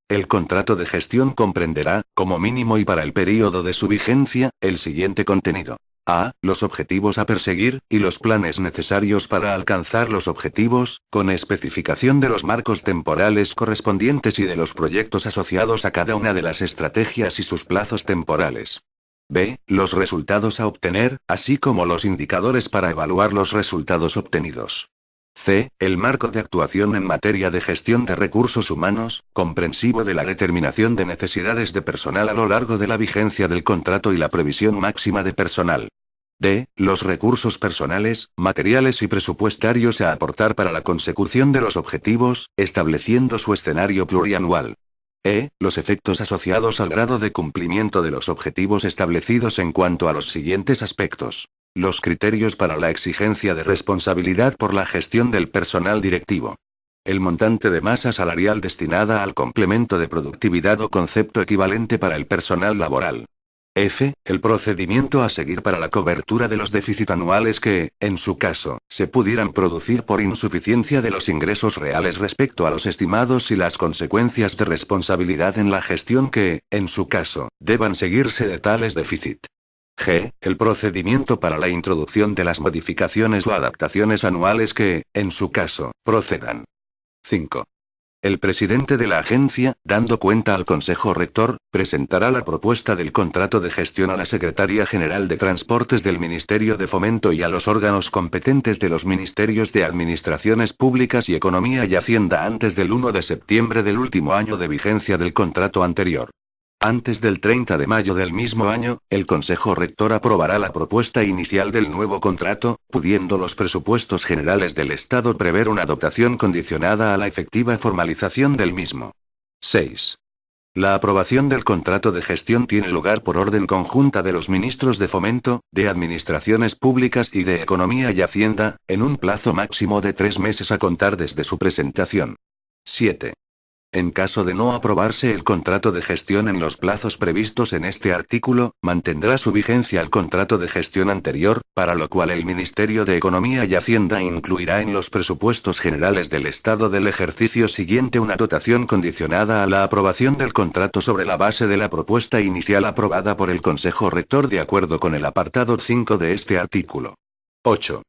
El contrato de gestión comprenderá, como mínimo y para el período de su vigencia, el siguiente contenido. A. Los objetivos a perseguir, y los planes necesarios para alcanzar los objetivos, con especificación de los marcos temporales correspondientes y de los proyectos asociados a cada una de las estrategias y sus plazos temporales. B. Los resultados a obtener, así como los indicadores para evaluar los resultados obtenidos. C. El marco de actuación en materia de gestión de recursos humanos, comprensivo de la determinación de necesidades de personal a lo largo de la vigencia del contrato y la previsión máxima de personal. D. Los recursos personales, materiales y presupuestarios a aportar para la consecución de los objetivos, estableciendo su escenario plurianual. E. Los efectos asociados al grado de cumplimiento de los objetivos establecidos en cuanto a los siguientes aspectos. Los criterios para la exigencia de responsabilidad por la gestión del personal directivo. El montante de masa salarial destinada al complemento de productividad o concepto equivalente para el personal laboral. F. El procedimiento a seguir para la cobertura de los déficits anuales que, en su caso, se pudieran producir por insuficiencia de los ingresos reales respecto a los estimados y las consecuencias de responsabilidad en la gestión que, en su caso, deban seguirse de tales déficits. G. El procedimiento para la introducción de las modificaciones o adaptaciones anuales que, en su caso, procedan. 5. El presidente de la agencia, dando cuenta al Consejo Rector, presentará la propuesta del contrato de gestión a la Secretaría General de Transportes del Ministerio de Fomento y a los órganos competentes de los Ministerios de Administraciones Públicas y Economía y Hacienda antes del 1 de septiembre del último año de vigencia del contrato anterior. Antes del 30 de mayo del mismo año, el Consejo Rector aprobará la propuesta inicial del nuevo contrato, pudiendo los presupuestos generales del Estado prever una dotación condicionada a la efectiva formalización del mismo. 6. La aprobación del contrato de gestión tiene lugar por orden conjunta de los ministros de Fomento, de Administraciones Públicas y de Economía y Hacienda, en un plazo máximo de 3 meses a contar desde su presentación. 7. En caso de no aprobarse el contrato de gestión en los plazos previstos en este artículo, mantendrá su vigencia el contrato de gestión anterior, para lo cual el Ministerio de Economía y Hacienda incluirá en los presupuestos generales del Estado del ejercicio siguiente una dotación condicionada a la aprobación del contrato sobre la base de la propuesta inicial aprobada por el Consejo Rector de acuerdo con el apartado 5 de este artículo. 8.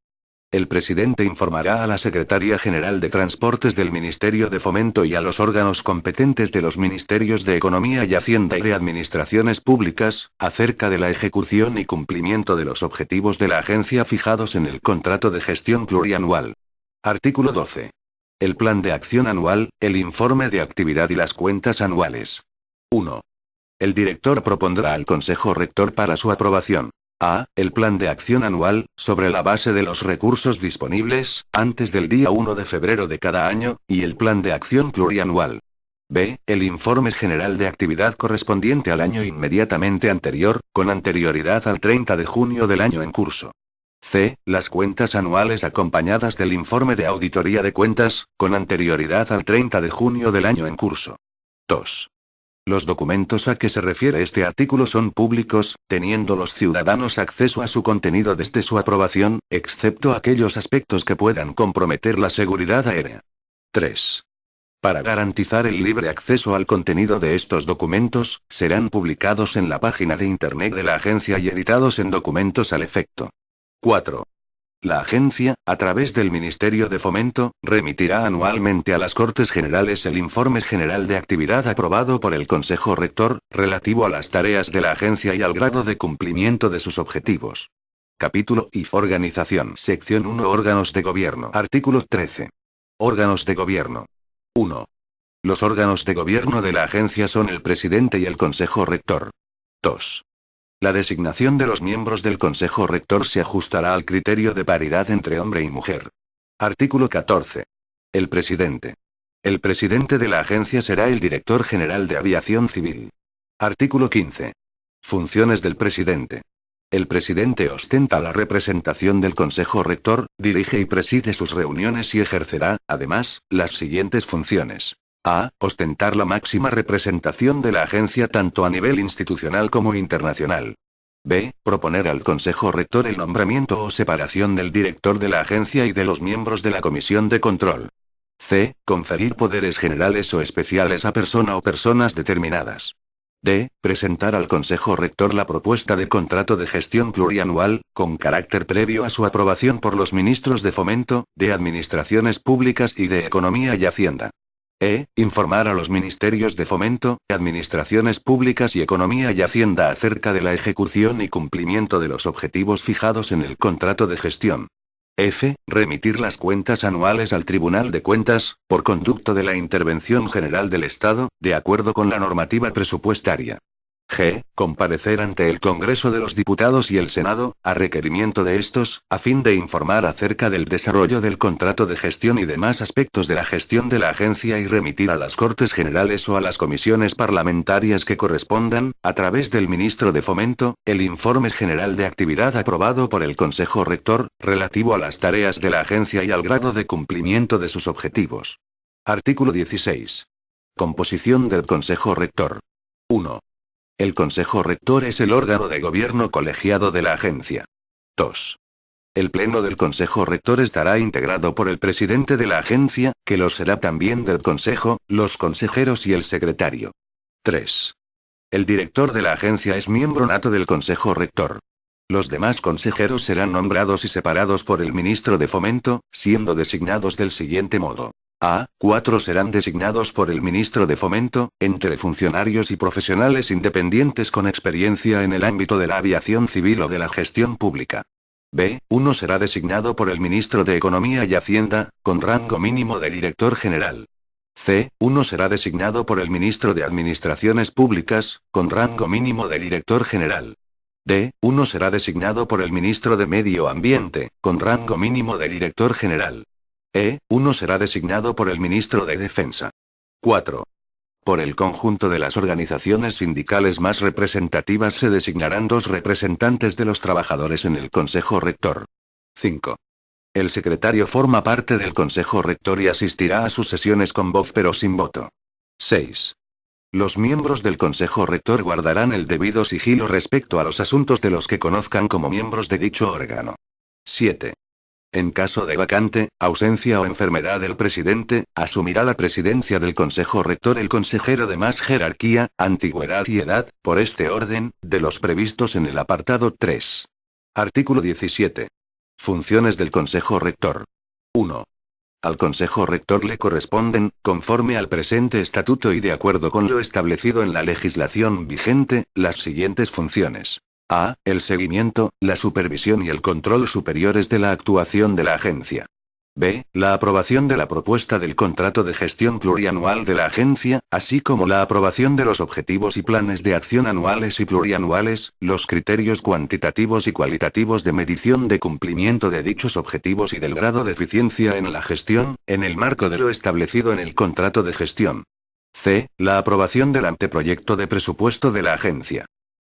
El presidente informará a la Secretaría General de Transportes del Ministerio de Fomento y a los órganos competentes de los Ministerios de Economía y Hacienda y de Administraciones Públicas, acerca de la ejecución y cumplimiento de los objetivos de la agencia fijados en el contrato de gestión plurianual. Artículo 12. El plan de acción anual, el informe de actividad y las cuentas anuales. 1. El director propondrá al Consejo Rector para su aprobación. A. El plan de acción anual, sobre la base de los recursos disponibles, antes del día 1 de febrero de cada año, y el plan de acción plurianual. B. El informe general de actividad correspondiente al año inmediatamente anterior, con anterioridad al 30 de junio del año en curso. C. Las cuentas anuales acompañadas del informe de auditoría de cuentas, con anterioridad al 30 de junio del año en curso. 2. Los documentos a que se refiere este artículo son públicos, teniendo los ciudadanos acceso a su contenido desde su aprobación, excepto aquellos aspectos que puedan comprometer la seguridad aérea. 3. Para garantizar el libre acceso al contenido de estos documentos, serán publicados en la página de Internet de la agencia y editados en documentos al efecto. 4. La agencia, a través del Ministerio de Fomento, remitirá anualmente a las Cortes Generales el informe general de actividad aprobado por el Consejo Rector, relativo a las tareas de la agencia y al grado de cumplimiento de sus objetivos. Capítulo I. Organización. Sección 1. Órganos de gobierno. Artículo 13. Órganos de gobierno. 1. Los órganos de gobierno de la agencia son el presidente y el Consejo Rector. 2. La designación de los miembros del Consejo Rector se ajustará al criterio de paridad entre hombre y mujer. Artículo 14. El presidente. El presidente de la agencia será el director general de aviación civil. Artículo 15. Funciones del presidente. El presidente ostenta la representación del Consejo Rector, dirige y preside sus reuniones y ejercerá, además, las siguientes funciones. A. Ostentar la máxima representación de la agencia tanto a nivel institucional como internacional. B. Proponer al Consejo Rector el nombramiento o separación del director de la agencia y de los miembros de la Comisión de Control. C. Conferir poderes generales o especiales a persona o personas determinadas. D. Presentar al Consejo Rector la propuesta de contrato de gestión plurianual, con carácter previo a su aprobación por los ministros de Fomento, de Administraciones Públicas y de Economía y Hacienda. E. Informar a los ministerios de Fomento, Administraciones Públicas y Economía y Hacienda acerca de la ejecución y cumplimiento de los objetivos fijados en el contrato de gestión. F. Remitir las cuentas anuales al Tribunal de Cuentas, por conducto de la Intervención General del Estado, de acuerdo con la normativa presupuestaria. G. Comparecer ante el Congreso de los Diputados y el Senado, a requerimiento de estos, a fin de informar acerca del desarrollo del contrato de gestión y demás aspectos de la gestión de la agencia y remitir a las Cortes Generales o a las comisiones parlamentarias que correspondan, a través del Ministro de Fomento, el informe general de actividad aprobado por el Consejo Rector, relativo a las tareas de la agencia y al grado de cumplimiento de sus objetivos. Artículo 16. Composición del Consejo Rector. 1. El Consejo Rector es el órgano de gobierno colegiado de la agencia. 2. El Pleno del Consejo Rector estará integrado por el presidente de la agencia, que lo será también del Consejo, los consejeros y el secretario. 3. El director de la agencia es miembro nato del Consejo Rector. Los demás consejeros serán nombrados y separados por el ministro de Fomento, siendo designados del siguiente modo. A. 4 serán designados por el ministro de Fomento, entre funcionarios y profesionales independientes con experiencia en el ámbito de la aviación civil o de la gestión pública. B. 1 será designado por el ministro de Economía y Hacienda, con rango mínimo de director general. C. 1 será designado por el ministro de Administraciones Públicas, con rango mínimo de director general. D. 1 será designado por el ministro de Medio Ambiente, con rango mínimo de director general. E. 1 será designado por el ministro de Defensa. 4. Por el conjunto de las organizaciones sindicales más representativas se designarán 2 representantes de los trabajadores en el Consejo Rector. 5. El secretario forma parte del Consejo Rector y asistirá a sus sesiones con voz pero sin voto. 6. Los miembros del Consejo Rector guardarán el debido sigilo respecto a los asuntos de los que conozcan como miembros de dicho órgano. 7. En caso de vacante, ausencia o enfermedad del presidente, asumirá la presidencia del Consejo Rector el consejero de más jerarquía, antigüedad y edad, por este orden, de los previstos en el apartado 3. Artículo 17. Funciones del Consejo Rector. 1. Al Consejo Rector le corresponden, conforme al presente estatuto y de acuerdo con lo establecido en la legislación vigente, las siguientes funciones. A. El seguimiento, la supervisión y el control superiores de la actuación de la agencia. B. La aprobación de la propuesta del contrato de gestión plurianual de la agencia, así como la aprobación de los objetivos y planes de acción anuales y plurianuales, los criterios cuantitativos y cualitativos de medición de cumplimiento de dichos objetivos y del grado de eficiencia en la gestión, en el marco de lo establecido en el contrato de gestión. C. La aprobación del anteproyecto de presupuesto de la agencia.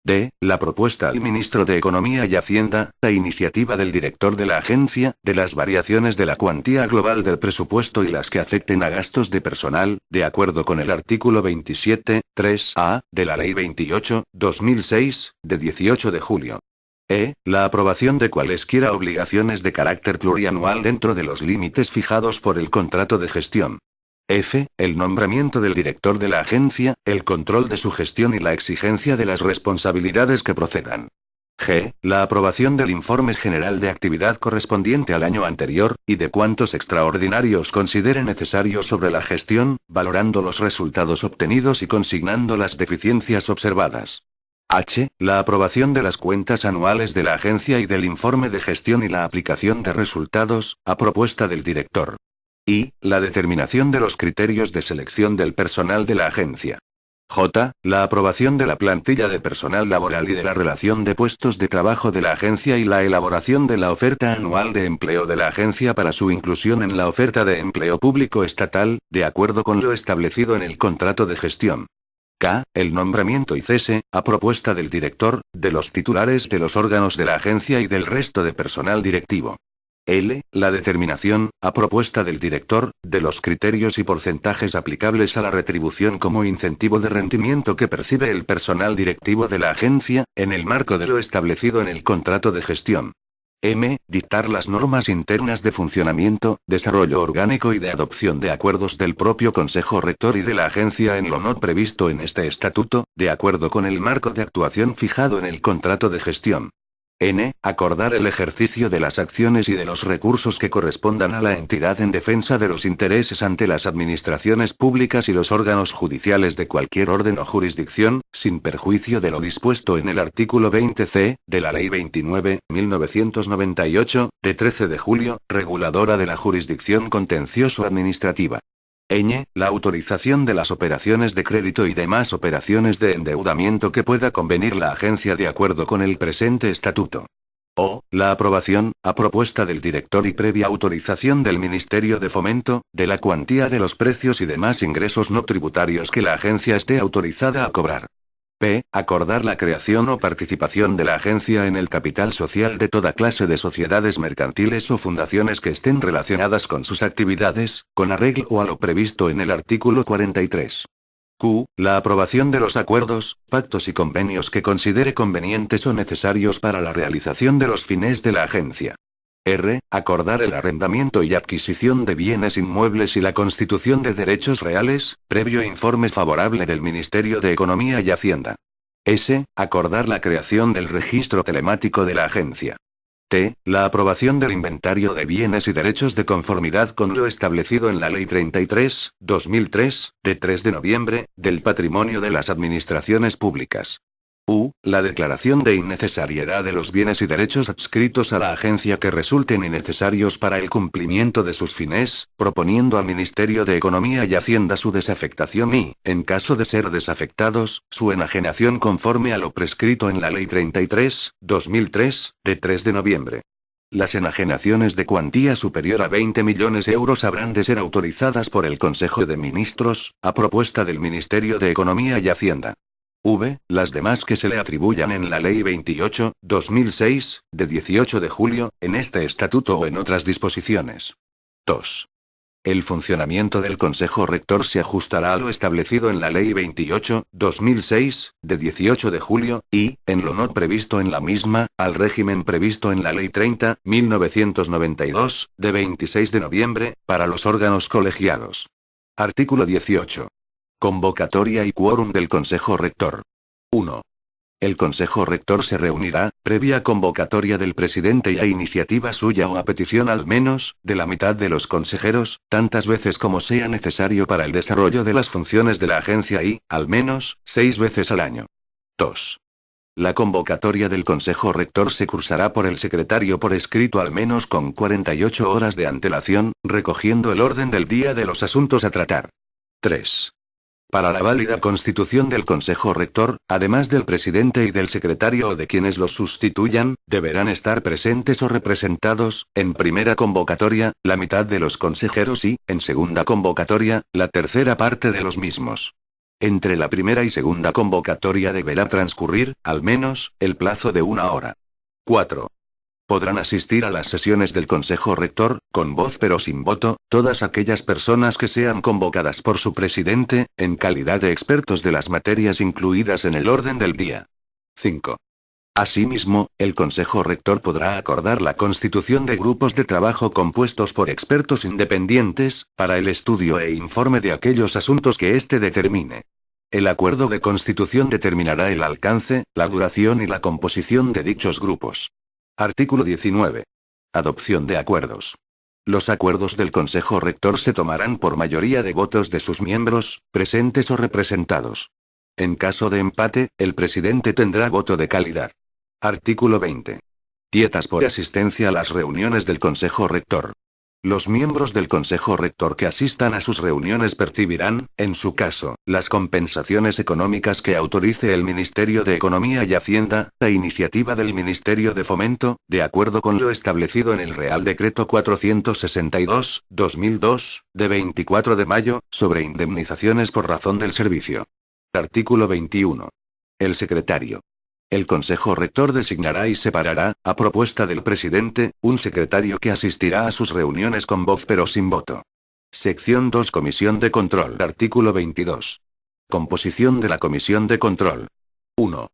D. La propuesta al ministro de Economía y Hacienda, a iniciativa del director de la agencia, de las variaciones de la cuantía global del presupuesto y las que afecten a gastos de personal, de acuerdo con el artículo 27, 3A, de la Ley 28/2006, de 18 de julio. E. La aprobación de cualesquiera obligaciones de carácter plurianual dentro de los límites fijados por el contrato de gestión. F. El nombramiento del director de la agencia, el control de su gestión y la exigencia de las responsabilidades que procedan. G. La aprobación del informe general de actividad correspondiente al año anterior, y de cuantos extraordinarios considere necesario sobre la gestión, valorando los resultados obtenidos y consignando las deficiencias observadas. H. La aprobación de las cuentas anuales de la agencia y del informe de gestión y la aplicación de resultados, a propuesta del director. Y, la determinación de los criterios de selección del personal de la agencia. J. La aprobación de la plantilla de personal laboral y de la relación de puestos de trabajo de la agencia y la elaboración de la oferta anual de empleo de la agencia para su inclusión en la oferta de empleo público estatal, de acuerdo con lo establecido en el contrato de gestión. K. El nombramiento y cese, a propuesta del director, de los titulares de los órganos de la agencia y del resto de personal directivo. L. La determinación, a propuesta del director, de los criterios y porcentajes aplicables a la retribución como incentivo de rendimiento que percibe el personal directivo de la agencia, en el marco de lo establecido en el contrato de gestión. M. Dictar las normas internas de funcionamiento, desarrollo orgánico y de adopción de acuerdos del propio Consejo Rector y de la agencia en lo no previsto en este estatuto, de acuerdo con el marco de actuación fijado en el contrato de gestión. N. Acordar el ejercicio de las acciones y de los recursos que correspondan a la entidad en defensa de los intereses ante las administraciones públicas y los órganos judiciales de cualquier orden o jurisdicción, sin perjuicio de lo dispuesto en el artículo 20c, de la Ley 29.1998, de 13 de julio, reguladora de la jurisdicción contencioso-administrativa. Ñ. La autorización de las operaciones de crédito y demás operaciones de endeudamiento que pueda convenir la agencia de acuerdo con el presente estatuto. O. La aprobación, a propuesta del director y previa autorización del Ministerio de Fomento, de la cuantía de los precios y demás ingresos no tributarios que la agencia esté autorizada a cobrar. P. Acordar la creación o participación de la agencia en el capital social de toda clase de sociedades mercantiles o fundaciones que estén relacionadas con sus actividades, con arreglo a lo previsto en el artículo 43. Q. La aprobación de los acuerdos, pactos y convenios que considere convenientes o necesarios para la realización de los fines de la agencia. R. Acordar el arrendamiento y adquisición de bienes inmuebles y la constitución de derechos reales, previo informe favorable del Ministerio de Economía y Hacienda. S. Acordar la creación del registro telemático de la agencia. T. La aprobación del inventario de bienes y derechos de conformidad con lo establecido en la Ley 33/2003, de 3 de noviembre, del patrimonio de las administraciones públicas. U. La declaración de innecesariedad de los bienes y derechos adscritos a la agencia que resulten innecesarios para el cumplimiento de sus fines, proponiendo al Ministerio de Economía y Hacienda su desafectación y, en caso de ser desafectados, su enajenación conforme a lo prescrito en la Ley 33/2003, de 3 de noviembre. Las enajenaciones de cuantía superior a 20 millones de euros habrán de ser autorizadas por el Consejo de Ministros, a propuesta del Ministerio de Economía y Hacienda. V. Las demás que se le atribuyan en la Ley 28/2006, de 18 de julio, en este estatuto o en otras disposiciones. 2. El funcionamiento del Consejo Rector se ajustará a lo establecido en la Ley 28/2006, de 18 de julio, y, en lo no previsto en la misma, al régimen previsto en la Ley 30/1992, de 26 de noviembre, para los órganos colegiados. Artículo 18. Convocatoria y quórum del Consejo Rector. 1. El Consejo Rector se reunirá, previa convocatoria del presidente y a iniciativa suya o a petición al menos, de la mitad de los consejeros, tantas veces como sea necesario para el desarrollo de las funciones de la agencia y, al menos, 6 veces al año. 2. La convocatoria del Consejo Rector se cursará por el secretario por escrito al menos con 48 horas de antelación, recogiendo el orden del día de los asuntos a tratar. 3. Para la válida constitución del Consejo Rector, además del presidente y del secretario o de quienes los sustituyan, deberán estar presentes o representados, en primera convocatoria, la mitad de los consejeros y, en segunda convocatoria, la tercera parte de los mismos. Entre la primera y segunda convocatoria deberá transcurrir, al menos, el plazo de 1 hora. 4. Podrán asistir a las sesiones del Consejo Rector, con voz pero sin voto, todas aquellas personas que sean convocadas por su presidente, en calidad de expertos de las materias incluidas en el orden del día. 5. Asimismo, el Consejo Rector podrá acordar la constitución de grupos de trabajo compuestos por expertos independientes, para el estudio e informe de aquellos asuntos que éste determine. El acuerdo de constitución determinará el alcance, la duración y la composición de dichos grupos. Artículo 19. Adopción de acuerdos. Los acuerdos del Consejo Rector se tomarán por mayoría de votos de sus miembros, presentes o representados. En caso de empate, el presidente tendrá voto de calidad. Artículo 20. Dietas por asistencia a las reuniones del Consejo Rector. Los miembros del Consejo Rector que asistan a sus reuniones percibirán, en su caso, las compensaciones económicas que autorice el Ministerio de Economía y Hacienda, a iniciativa del Ministerio de Fomento, de acuerdo con lo establecido en el Real Decreto 462/2002, de 24 de mayo, sobre indemnizaciones por razón del servicio. Artículo 21. El secretario. El Consejo Rector designará y separará, a propuesta del presidente, un secretario que asistirá a sus reuniones con voz pero sin voto. Sección 2. Comisión de Control. Artículo 22. Composición de la Comisión de Control. 1.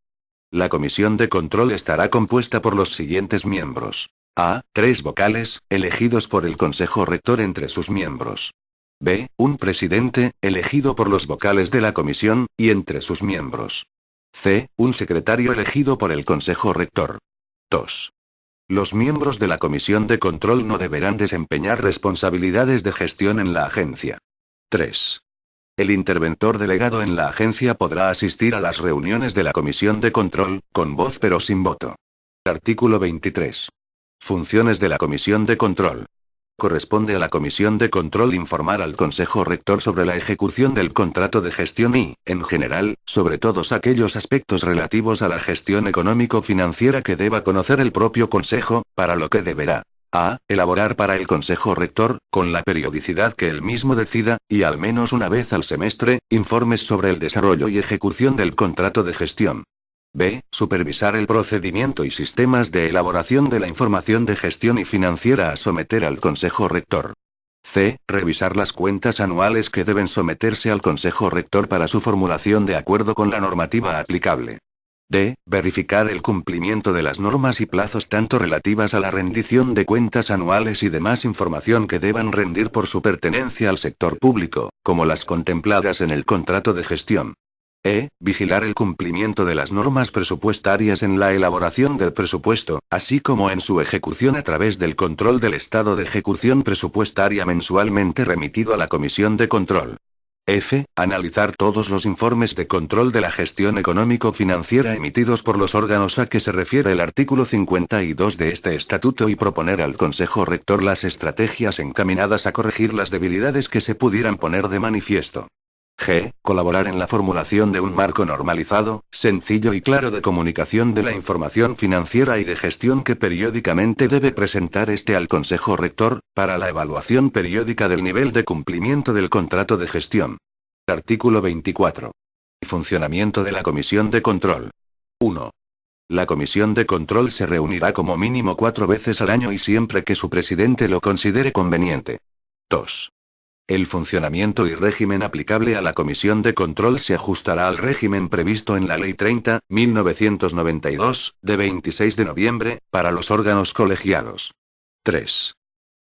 La Comisión de Control estará compuesta por los siguientes miembros. A. 3 vocales, elegidos por el Consejo Rector entre sus miembros. B. Un presidente, elegido por los vocales de la comisión, y entre sus miembros. C. Un secretario elegido por el Consejo Rector. 2. Los miembros de la Comisión de Control no deberán desempeñar responsabilidades de gestión en la agencia. 3. El interventor delegado en la agencia podrá asistir a las reuniones de la Comisión de Control, con voz pero sin voto. Artículo 23. Funciones de la Comisión de Control. Corresponde a la Comisión de Control informar al Consejo Rector sobre la ejecución del contrato de gestión y, en general, sobre todos aquellos aspectos relativos a la gestión económico-financiera que deba conocer el propio Consejo, para lo que deberá: a. Elaborar para el Consejo Rector, con la periodicidad que él mismo decida, y al menos una vez al semestre, informes sobre el desarrollo y ejecución del contrato de gestión. B. Supervisar el procedimiento y sistemas de elaboración de la información de gestión y financiera a someter al Consejo Rector. C. Revisar las cuentas anuales que deben someterse al Consejo Rector para su formulación de acuerdo con la normativa aplicable. D. Verificar el cumplimiento de las normas y plazos tanto relativas a la rendición de cuentas anuales y demás información que deban rendir por su pertenencia al sector público, como las contempladas en el contrato de gestión. E. Vigilar el cumplimiento de las normas presupuestarias en la elaboración del presupuesto, así como en su ejecución a través del control del estado de ejecución presupuestaria mensualmente remitido a la Comisión de Control. F. Analizar todos los informes de control de la gestión económico-financiera emitidos por los órganos a que se refiere el artículo 52 de este estatuto y proponer al Consejo Rector las estrategias encaminadas a corregir las debilidades que se pudieran poner de manifiesto. G. Colaborar en la formulación de un marco normalizado, sencillo y claro de comunicación de la información financiera y de gestión que periódicamente debe presentar al Consejo Rector, para la evaluación periódica del nivel de cumplimiento del contrato de gestión. Artículo 24. Funcionamiento de la Comisión de Control. 1. La Comisión de Control se reunirá como mínimo 4 veces al año y siempre que su presidente lo considere conveniente. 2. El funcionamiento y régimen aplicable a la Comisión de Control se ajustará al régimen previsto en la Ley 30/1992, de 26 de noviembre, para los órganos colegiados. 3.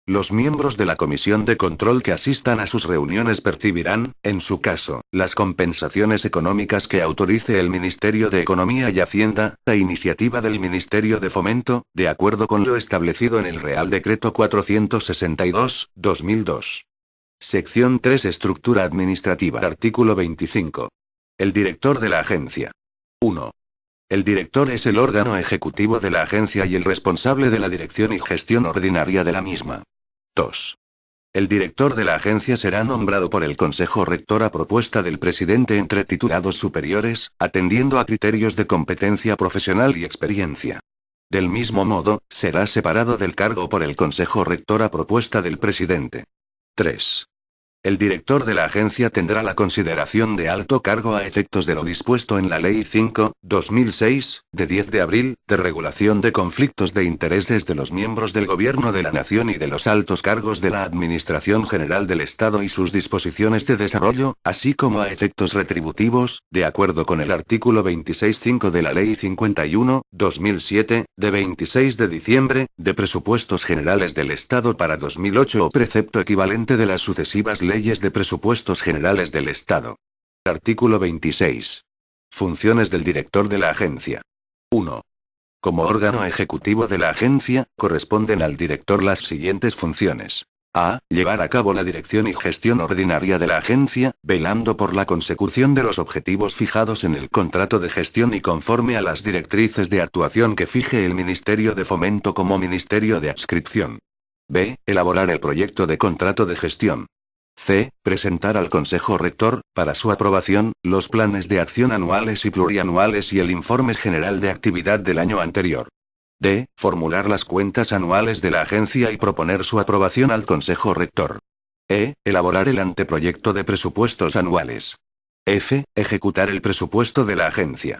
Los miembros de la Comisión de Control que asistan a sus reuniones percibirán, en su caso, las compensaciones económicas que autorice el Ministerio de Economía y Hacienda, a iniciativa del Ministerio de Fomento, de acuerdo con lo establecido en el Real Decreto 462/2002. Sección 3. Estructura administrativa. Artículo 25. El director de la agencia. 1. El director es el órgano ejecutivo de la agencia y el responsable de la dirección y gestión ordinaria de la misma. 2. El director de la agencia será nombrado por el Consejo Rector a propuesta del presidente entre titulados superiores, atendiendo a criterios de competencia profesional y experiencia. Del mismo modo, será separado del cargo por el Consejo Rector a propuesta del presidente. 3. El director de la agencia tendrá la consideración de alto cargo a efectos de lo dispuesto en la Ley 5/2006, de 10 de abril, de regulación de conflictos de intereses de los miembros del Gobierno de la Nación y de los altos cargos de la Administración General del Estado y sus disposiciones de desarrollo, así como a efectos retributivos, de acuerdo con el artículo 26.5 de la Ley 51/2007, de 26 de diciembre, de Presupuestos Generales del Estado para 2008 o precepto equivalente de las sucesivas leyes de presupuestos generales del Estado. Artículo 26. Funciones del director de la agencia. 1. Como órgano ejecutivo de la agencia, corresponden al director las siguientes funciones. A. Llevar a cabo la dirección y gestión ordinaria de la agencia, velando por la consecución de los objetivos fijados en el contrato de gestión y conforme a las directrices de actuación que fije el Ministerio de Fomento como Ministerio de Adscripción. B. Elaborar el proyecto de contrato de gestión. C. Presentar al Consejo Rector, para su aprobación, los planes de acción anuales y plurianuales y el informe general de actividad del año anterior. D. Formular las cuentas anuales de la agencia y proponer su aprobación al Consejo Rector. E. Elaborar el anteproyecto de presupuestos anuales. F. Ejecutar el presupuesto de la agencia.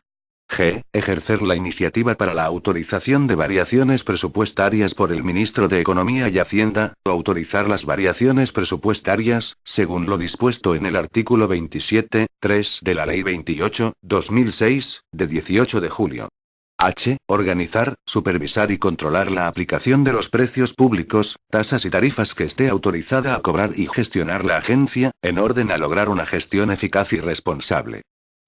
G. Ejercer la iniciativa para la autorización de variaciones presupuestarias por el ministro de Economía y Hacienda, o autorizar las variaciones presupuestarias, según lo dispuesto en el artículo 27.3 de la Ley 28/2006, de 18 de julio. H. Organizar, supervisar y controlar la aplicación de los precios públicos, tasas y tarifas que esté autorizada a cobrar y gestionar la agencia, en orden a lograr una gestión eficaz y responsable.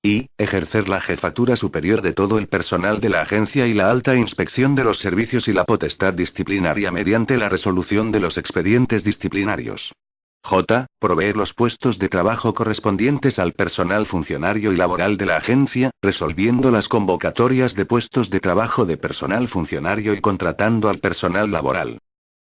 Y. Ejercer la jefatura superior de todo el personal de la agencia y la alta inspección de los servicios y la potestad disciplinaria mediante la resolución de los expedientes disciplinarios. J. Proveer los puestos de trabajo correspondientes al personal funcionario y laboral de la agencia, resolviendo las convocatorias de puestos de trabajo de personal funcionario y contratando al personal laboral.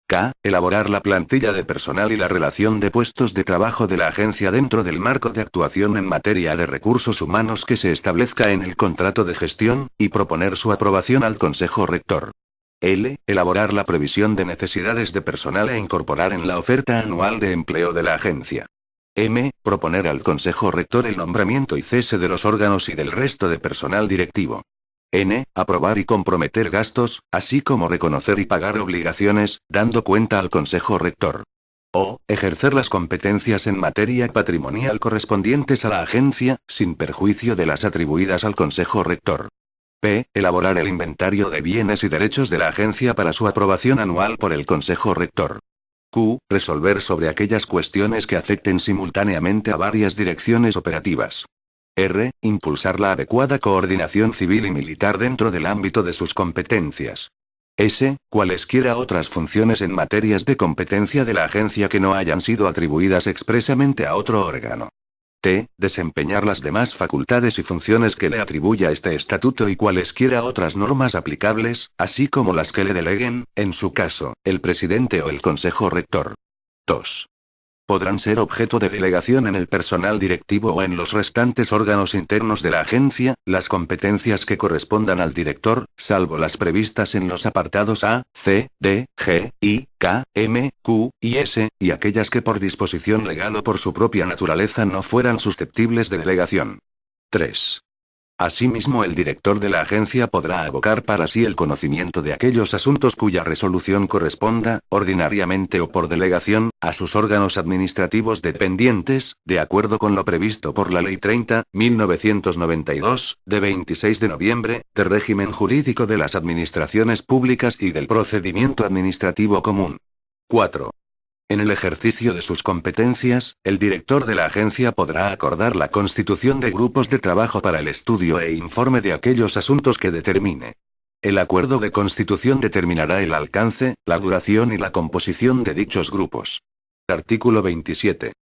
K. Elaborar la plantilla de personal y la relación de puestos de trabajo de la agencia dentro del marco de actuación en materia de recursos humanos que se establezca en el contrato de gestión, y proponer su aprobación al Consejo Rector. L. Elaborar la previsión de necesidades de personal e incorporar en la oferta anual de empleo de la agencia. M. Proponer al Consejo Rector el nombramiento y cese de los órganos y del resto de personal directivo. N. Aprobar y comprometer gastos, así como reconocer y pagar obligaciones, dando cuenta al Consejo Rector. O. Ejercer las competencias en materia patrimonial correspondientes a la agencia, sin perjuicio de las atribuidas al Consejo Rector. P. Elaborar el inventario de bienes y derechos de la agencia para su aprobación anual por el Consejo Rector. Q. Resolver sobre aquellas cuestiones que afecten simultáneamente a varias direcciones operativas. R. Impulsar la adecuada coordinación civil y militar dentro del ámbito de sus competencias. S. Cualesquiera otras funciones en materias de competencia de la agencia que no hayan sido atribuidas expresamente a otro órgano. T. Desempeñar las demás facultades y funciones que le atribuya este estatuto y cualesquiera otras normas aplicables, así como las que le deleguen, en su caso, el presidente o el Consejo Rector. 2. Podrán ser objeto de delegación en el personal directivo o en los restantes órganos internos de la agencia, las competencias que correspondan al director, salvo las previstas en los apartados A, C, D, G, I, K, M, Q y S, y aquellas que por disposición legal o por su propia naturaleza no fueran susceptibles de delegación. 3. Asimismo, el director de la agencia podrá abocar para sí el conocimiento de aquellos asuntos cuya resolución corresponda, ordinariamente o por delegación, a sus órganos administrativos dependientes, de acuerdo con lo previsto por la Ley 30/1992, de 26 de noviembre, de régimen jurídico de las administraciones públicas y del procedimiento administrativo común. 4. En el ejercicio de sus competencias, el director de la agencia podrá acordar la constitución de grupos de trabajo para el estudio e informe de aquellos asuntos que determine. El acuerdo de constitución determinará el alcance, la duración y la composición de dichos grupos. Artículo 27.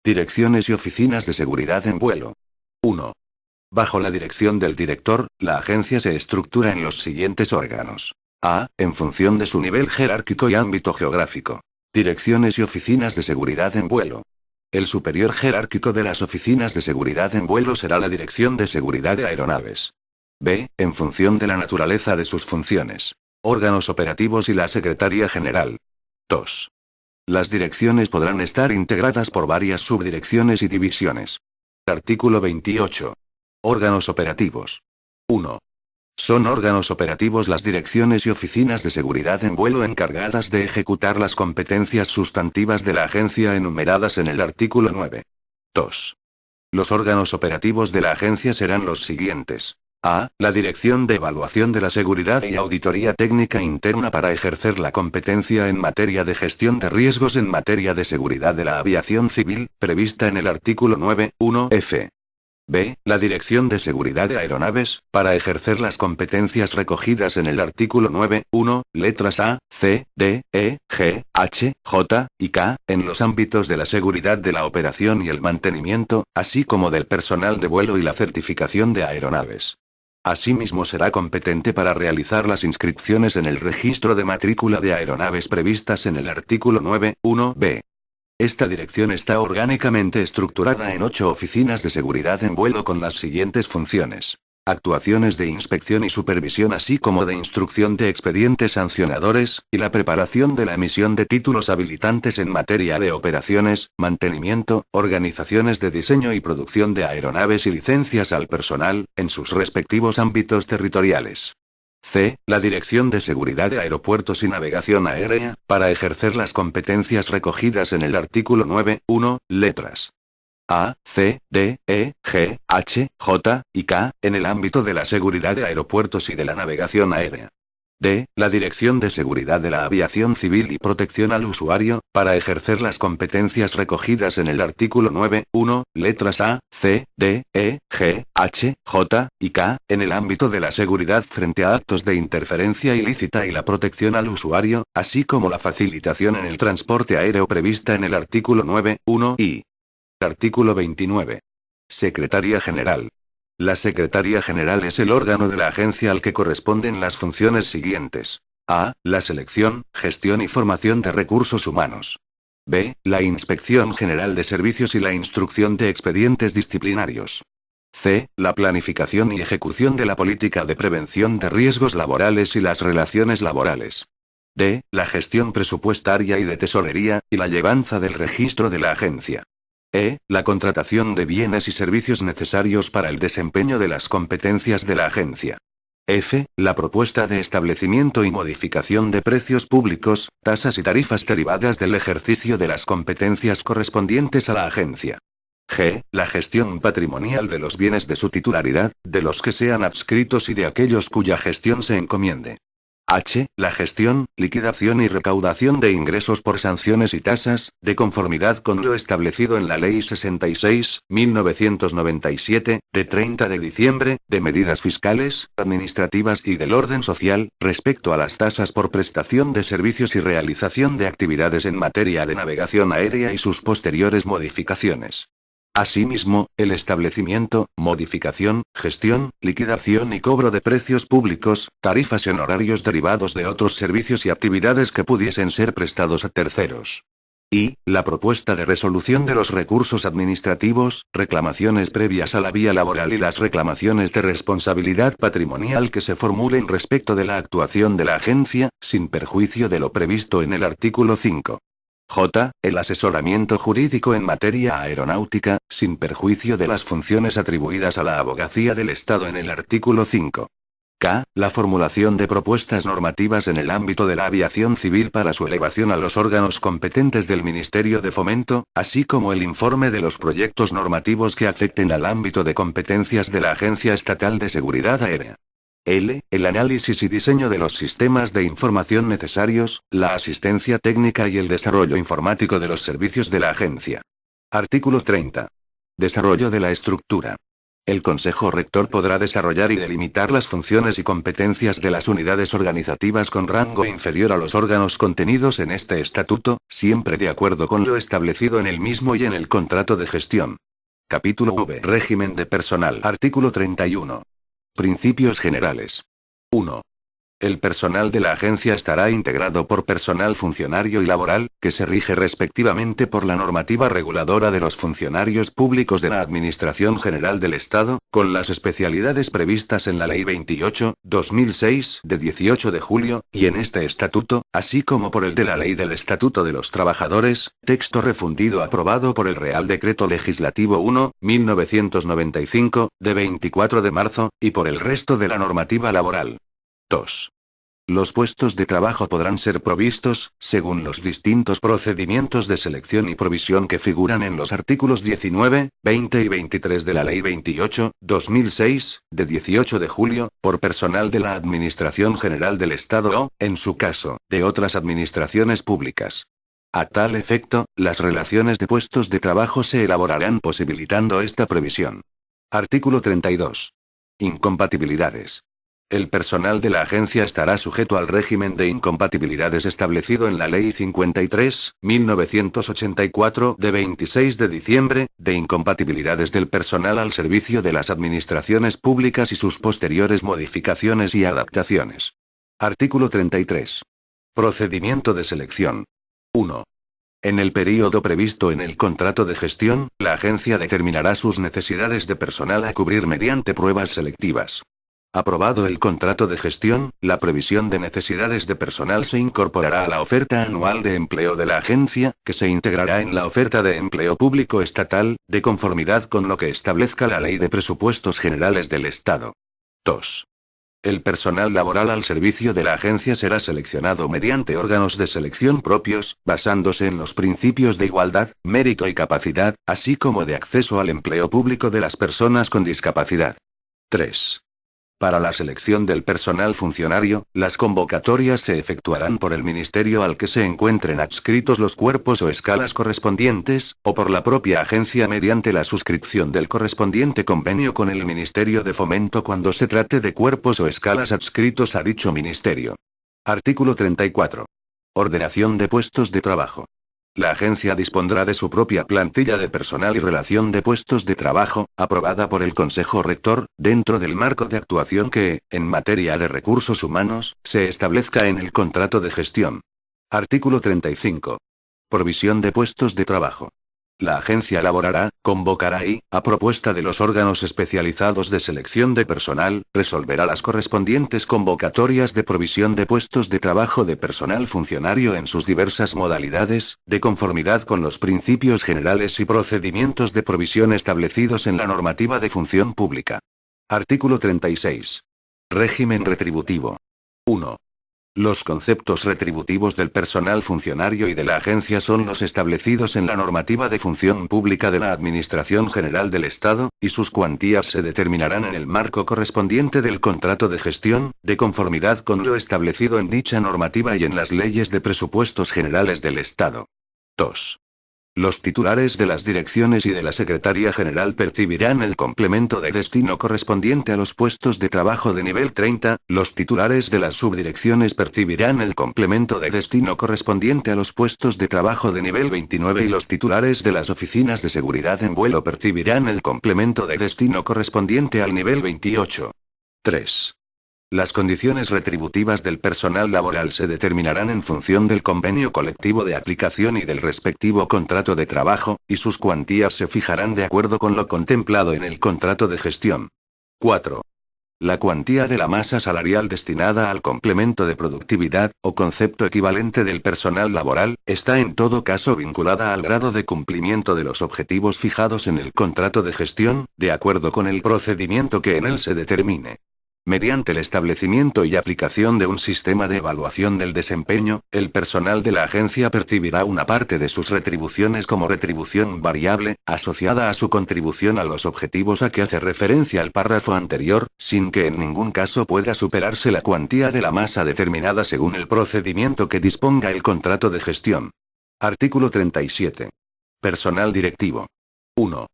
Direcciones y oficinas de seguridad en vuelo. 1. Bajo la dirección del director, la agencia se estructura en los siguientes órganos. A. En función de su nivel jerárquico y ámbito geográfico. Direcciones y oficinas de seguridad en vuelo. El superior jerárquico de las oficinas de seguridad en vuelo será la Dirección de Seguridad de Aeronaves. B. En función de la naturaleza de sus funciones. Órganos operativos y la Secretaría General. 2. Las direcciones podrán estar integradas por varias subdirecciones y divisiones. Artículo 28. Órganos operativos. 1. Son órganos operativos las direcciones y oficinas de seguridad en vuelo encargadas de ejecutar las competencias sustantivas de la agencia enumeradas en el artículo 9. 2. Los órganos operativos de la agencia serán los siguientes. A. La Dirección de Evaluación de la Seguridad y Auditoría Técnica Interna para ejercer la competencia en materia de gestión de riesgos en materia de seguridad de la aviación civil, prevista en el artículo 9.1 f. B. La Dirección de Seguridad de Aeronaves, para ejercer las competencias recogidas en el artículo 9.1, letras A, C, D, E, G, H, J y K, en los ámbitos de la seguridad de la operación y el mantenimiento, así como del personal de vuelo y la certificación de aeronaves. Asimismo será competente para realizar las inscripciones en el registro de matrícula de aeronaves previstas en el artículo 9.1b. Esta dirección está orgánicamente estructurada en 8 oficinas de seguridad en vuelo con las siguientes funciones: actuaciones de inspección y supervisión, así como de instrucción de expedientes sancionadores, y la preparación de la emisión de títulos habilitantes en materia de operaciones, mantenimiento, organizaciones de diseño y producción de aeronaves y licencias al personal, en sus respectivos ámbitos territoriales. C. La Dirección de Seguridad de Aeropuertos y Navegación Aérea, para ejercer las competencias recogidas en el artículo 9.1, letras A, C, D, E, G, H, J, y K, en el ámbito de la seguridad de aeropuertos y de la navegación aérea. D. La Dirección de Seguridad de la Aviación Civil y Protección al Usuario, para ejercer las competencias recogidas en el artículo 9.1, letras A, C, D, E, G, H, J, y K, en el ámbito de la seguridad frente a actos de interferencia ilícita y la protección al usuario, así como la facilitación en el transporte aéreo prevista en el artículo 9.1 y Artículo 29. Secretaría General. La Secretaría General es el órgano de la agencia al que corresponden las funciones siguientes. A. La selección, gestión y formación de recursos humanos. B. La inspección general de servicios y la instrucción de expedientes disciplinarios. C. La planificación y ejecución de la política de prevención de riesgos laborales y las relaciones laborales. D. La gestión presupuestaria y de tesorería, y la llevanza del registro de la agencia. E. La contratación de bienes y servicios necesarios para el desempeño de las competencias de la agencia. F. La propuesta de establecimiento y modificación de precios públicos, tasas y tarifas derivadas del ejercicio de las competencias correspondientes a la agencia. G. La gestión patrimonial de los bienes de su titularidad, de los que sean adscritos y de aquellos cuya gestión se encomiende. H. La gestión, liquidación y recaudación de ingresos por sanciones y tasas, de conformidad con lo establecido en la Ley 66/1997, de 30 de diciembre, de medidas fiscales, administrativas y del orden social, respecto a las tasas por prestación de servicios y realización de actividades en materia de navegación aérea y sus posteriores modificaciones. Asimismo, el establecimiento, modificación, gestión, liquidación y cobro de precios públicos, tarifas y honorarios derivados de otros servicios y actividades que pudiesen ser prestados a terceros. Y, la propuesta de resolución de los recursos administrativos, reclamaciones previas a la vía laboral y las reclamaciones de responsabilidad patrimonial que se formulen respecto de la actuación de la agencia, sin perjuicio de lo previsto en el artículo 5. J. El asesoramiento jurídico en materia aeronáutica, sin perjuicio de las funciones atribuidas a la Abogacía del Estado en el artículo 5. K. La formulación de propuestas normativas en el ámbito de la aviación civil para su elevación a los órganos competentes del Ministerio de Fomento, así como el informe de los proyectos normativos que afecten al ámbito de competencias de la Agencia Estatal de Seguridad Aérea. L. El análisis y diseño de los sistemas de información necesarios, la asistencia técnica y el desarrollo informático de los servicios de la agencia. Artículo 30. Desarrollo de la estructura. El Consejo Rector podrá desarrollar y delimitar las funciones y competencias de las unidades organizativas con rango inferior a los órganos contenidos en este estatuto, siempre de acuerdo con lo establecido en el mismo y en el contrato de gestión. Capítulo V. Régimen de personal. Artículo 31. Principios generales. 1. El personal de la agencia estará integrado por personal funcionario y laboral, que se rige respectivamente por la normativa reguladora de los funcionarios públicos de la Administración General del Estado, con las especialidades previstas en la Ley 28/2006 de 18 de julio, y en este estatuto, así como por el de la Ley del Estatuto de los Trabajadores, texto refundido aprobado por el Real Decreto Legislativo 1/1995, de 24 de marzo, y por el resto de la normativa laboral. 2. Los puestos de trabajo podrán ser provistos, según los distintos procedimientos de selección y provisión que figuran en los artículos 19, 20 y 23 de la Ley 28/2006, de 18 de julio, por personal de la Administración General del Estado o, en su caso, de otras administraciones públicas. A tal efecto, las relaciones de puestos de trabajo se elaborarán posibilitando esta previsión. Artículo 32. Incompatibilidades. El personal de la agencia estará sujeto al régimen de incompatibilidades establecido en la Ley 53/1984 de 26 de diciembre, de incompatibilidades del personal al servicio de las administraciones públicas y sus posteriores modificaciones y adaptaciones. Artículo 33. Procedimiento de selección. 1. En el período previsto en el contrato de gestión, la agencia determinará sus necesidades de personal a cubrir mediante pruebas selectivas. Aprobado el contrato de gestión, la previsión de necesidades de personal se incorporará a la oferta anual de empleo de la agencia, que se integrará en la oferta de empleo público estatal, de conformidad con lo que establezca la Ley de Presupuestos Generales del Estado. 2. El personal laboral al servicio de la agencia será seleccionado mediante órganos de selección propios, basándose en los principios de igualdad, mérito y capacidad, así como de acceso al empleo público de las personas con discapacidad. 3. Para la selección del personal funcionario, las convocatorias se efectuarán por el ministerio al que se encuentren adscritos los cuerpos o escalas correspondientes, o por la propia agencia mediante la suscripción del correspondiente convenio con el Ministerio de Fomento cuando se trate de cuerpos o escalas adscritos a dicho ministerio. Artículo 34. Ordenación de puestos de trabajo. La agencia dispondrá de su propia plantilla de personal y relación de puestos de trabajo, aprobada por el Consejo Rector, dentro del marco de actuación que, en materia de recursos humanos, se establezca en el contrato de gestión. Artículo 35. Provisión de puestos de trabajo. La agencia elaborará, convocará y, a propuesta de los órganos especializados de selección de personal, resolverá las correspondientes convocatorias de provisión de puestos de trabajo de personal funcionario en sus diversas modalidades, de conformidad con los principios generales y procedimientos de provisión establecidos en la normativa de función pública. Artículo 36. Régimen retributivo. 1. Los conceptos retributivos del personal funcionario y de la agencia son los establecidos en la normativa de función pública de la Administración General del Estado, y sus cuantías se determinarán en el marco correspondiente del contrato de gestión, de conformidad con lo establecido en dicha normativa y en las leyes de presupuestos generales del Estado. 2. Los titulares de las direcciones y de la Secretaría General percibirán el complemento de destino correspondiente a los puestos de trabajo de nivel 30, los titulares de las subdirecciones percibirán el complemento de destino correspondiente a los puestos de trabajo de nivel 29 y los titulares de las oficinas de seguridad en vuelo percibirán el complemento de destino correspondiente al nivel 28. 3. Las condiciones retributivas del personal laboral se determinarán en función del convenio colectivo de aplicación y del respectivo contrato de trabajo, y sus cuantías se fijarán de acuerdo con lo contemplado en el contrato de gestión. 4. La cuantía de la masa salarial destinada al complemento de productividad, o concepto equivalente del personal laboral, está en todo caso vinculada al grado de cumplimiento de los objetivos fijados en el contrato de gestión, de acuerdo con el procedimiento que en él se determine. Mediante el establecimiento y aplicación de un sistema de evaluación del desempeño, el personal de la agencia percibirá una parte de sus retribuciones como retribución variable, asociada a su contribución a los objetivos a que hace referencia el párrafo anterior, sin que en ningún caso pueda superarse la cuantía de la masa determinada según el procedimiento que disponga el contrato de gestión. Artículo 37. Personal directivo. 1.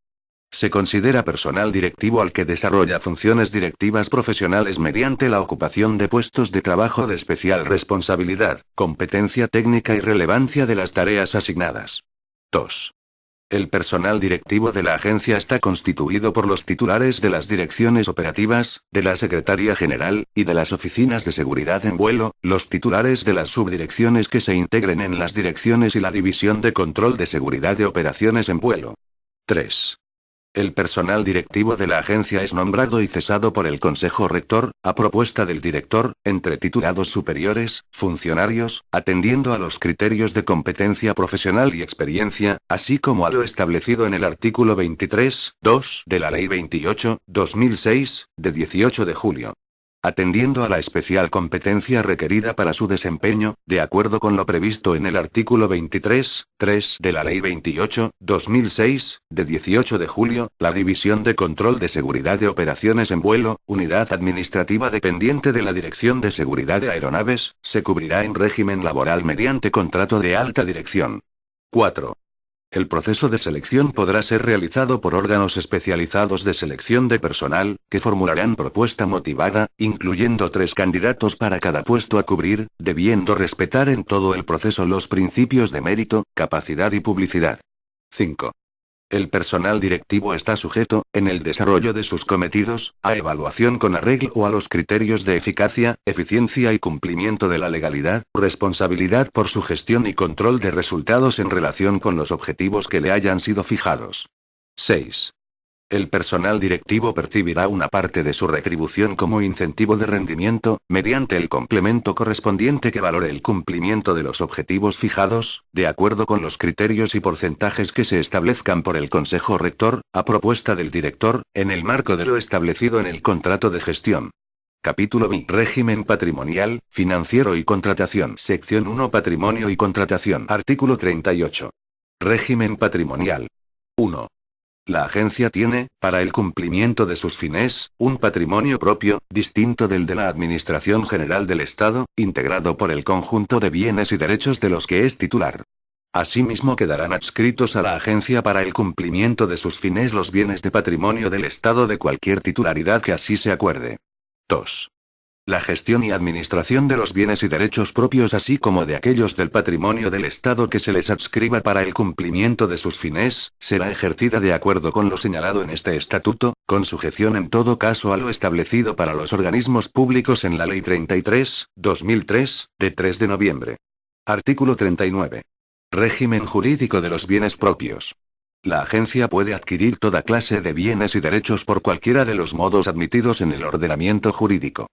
Se considera personal directivo al que desarrolla funciones directivas profesionales mediante la ocupación de puestos de trabajo de especial responsabilidad, competencia técnica y relevancia de las tareas asignadas. 2. El personal directivo de la agencia está constituido por los titulares de las direcciones operativas, de la Secretaría General, y de las oficinas de seguridad en vuelo, los titulares de las subdirecciones que se integren en las direcciones y la división de control de seguridad de operaciones en vuelo. 3. El personal directivo de la agencia es nombrado y cesado por el Consejo Rector, a propuesta del director, entre titulados superiores, funcionarios, atendiendo a los criterios de competencia profesional y experiencia, así como a lo establecido en el artículo 23.2 de la Ley 28/2006, de 18 de julio. Atendiendo a la especial competencia requerida para su desempeño, de acuerdo con lo previsto en el artículo 23.3 de la Ley 28/2006, de 18 de julio, la División de Control de Seguridad de Operaciones en Vuelo, unidad administrativa dependiente de la Dirección de Seguridad de Aeronaves, se cubrirá en régimen laboral mediante contrato de alta dirección. 4. El proceso de selección podrá ser realizado por órganos especializados de selección de personal, que formularán propuesta motivada, incluyendo 3 candidatos para cada puesto a cubrir, debiendo respetar en todo el proceso los principios de mérito, capacidad y publicidad. 5. El personal directivo está sujeto, en el desarrollo de sus cometidos, a evaluación con arreglo a los criterios de eficacia, eficiencia y cumplimiento de la legalidad, responsabilidad por su gestión y control de resultados en relación con los objetivos que le hayan sido fijados. 6. El personal directivo percibirá una parte de su retribución como incentivo de rendimiento, mediante el complemento correspondiente que valore el cumplimiento de los objetivos fijados, de acuerdo con los criterios y porcentajes que se establezcan por el Consejo Rector, a propuesta del director, en el marco de lo establecido en el contrato de gestión. Capítulo B. Régimen patrimonial, financiero y contratación. Sección 1. Patrimonio y contratación. Artículo 38. Régimen patrimonial. 1. La agencia tiene, para el cumplimiento de sus fines, un patrimonio propio, distinto del de la Administración General del Estado, integrado por el conjunto de bienes y derechos de los que es titular. Asimismo quedarán adscritos a la agencia para el cumplimiento de sus fines los bienes de patrimonio del Estado de cualquier titularidad que así se acuerde. 2. La gestión y administración de los bienes y derechos propios así como de aquellos del patrimonio del Estado que se les adscriba para el cumplimiento de sus fines, será ejercida de acuerdo con lo señalado en este estatuto, con sujeción en todo caso a lo establecido para los organismos públicos en la Ley 33/2003, de 3 de noviembre. Artículo 39. Régimen jurídico de los bienes propios. La agencia puede adquirir toda clase de bienes y derechos por cualquiera de los modos admitidos en el ordenamiento jurídico.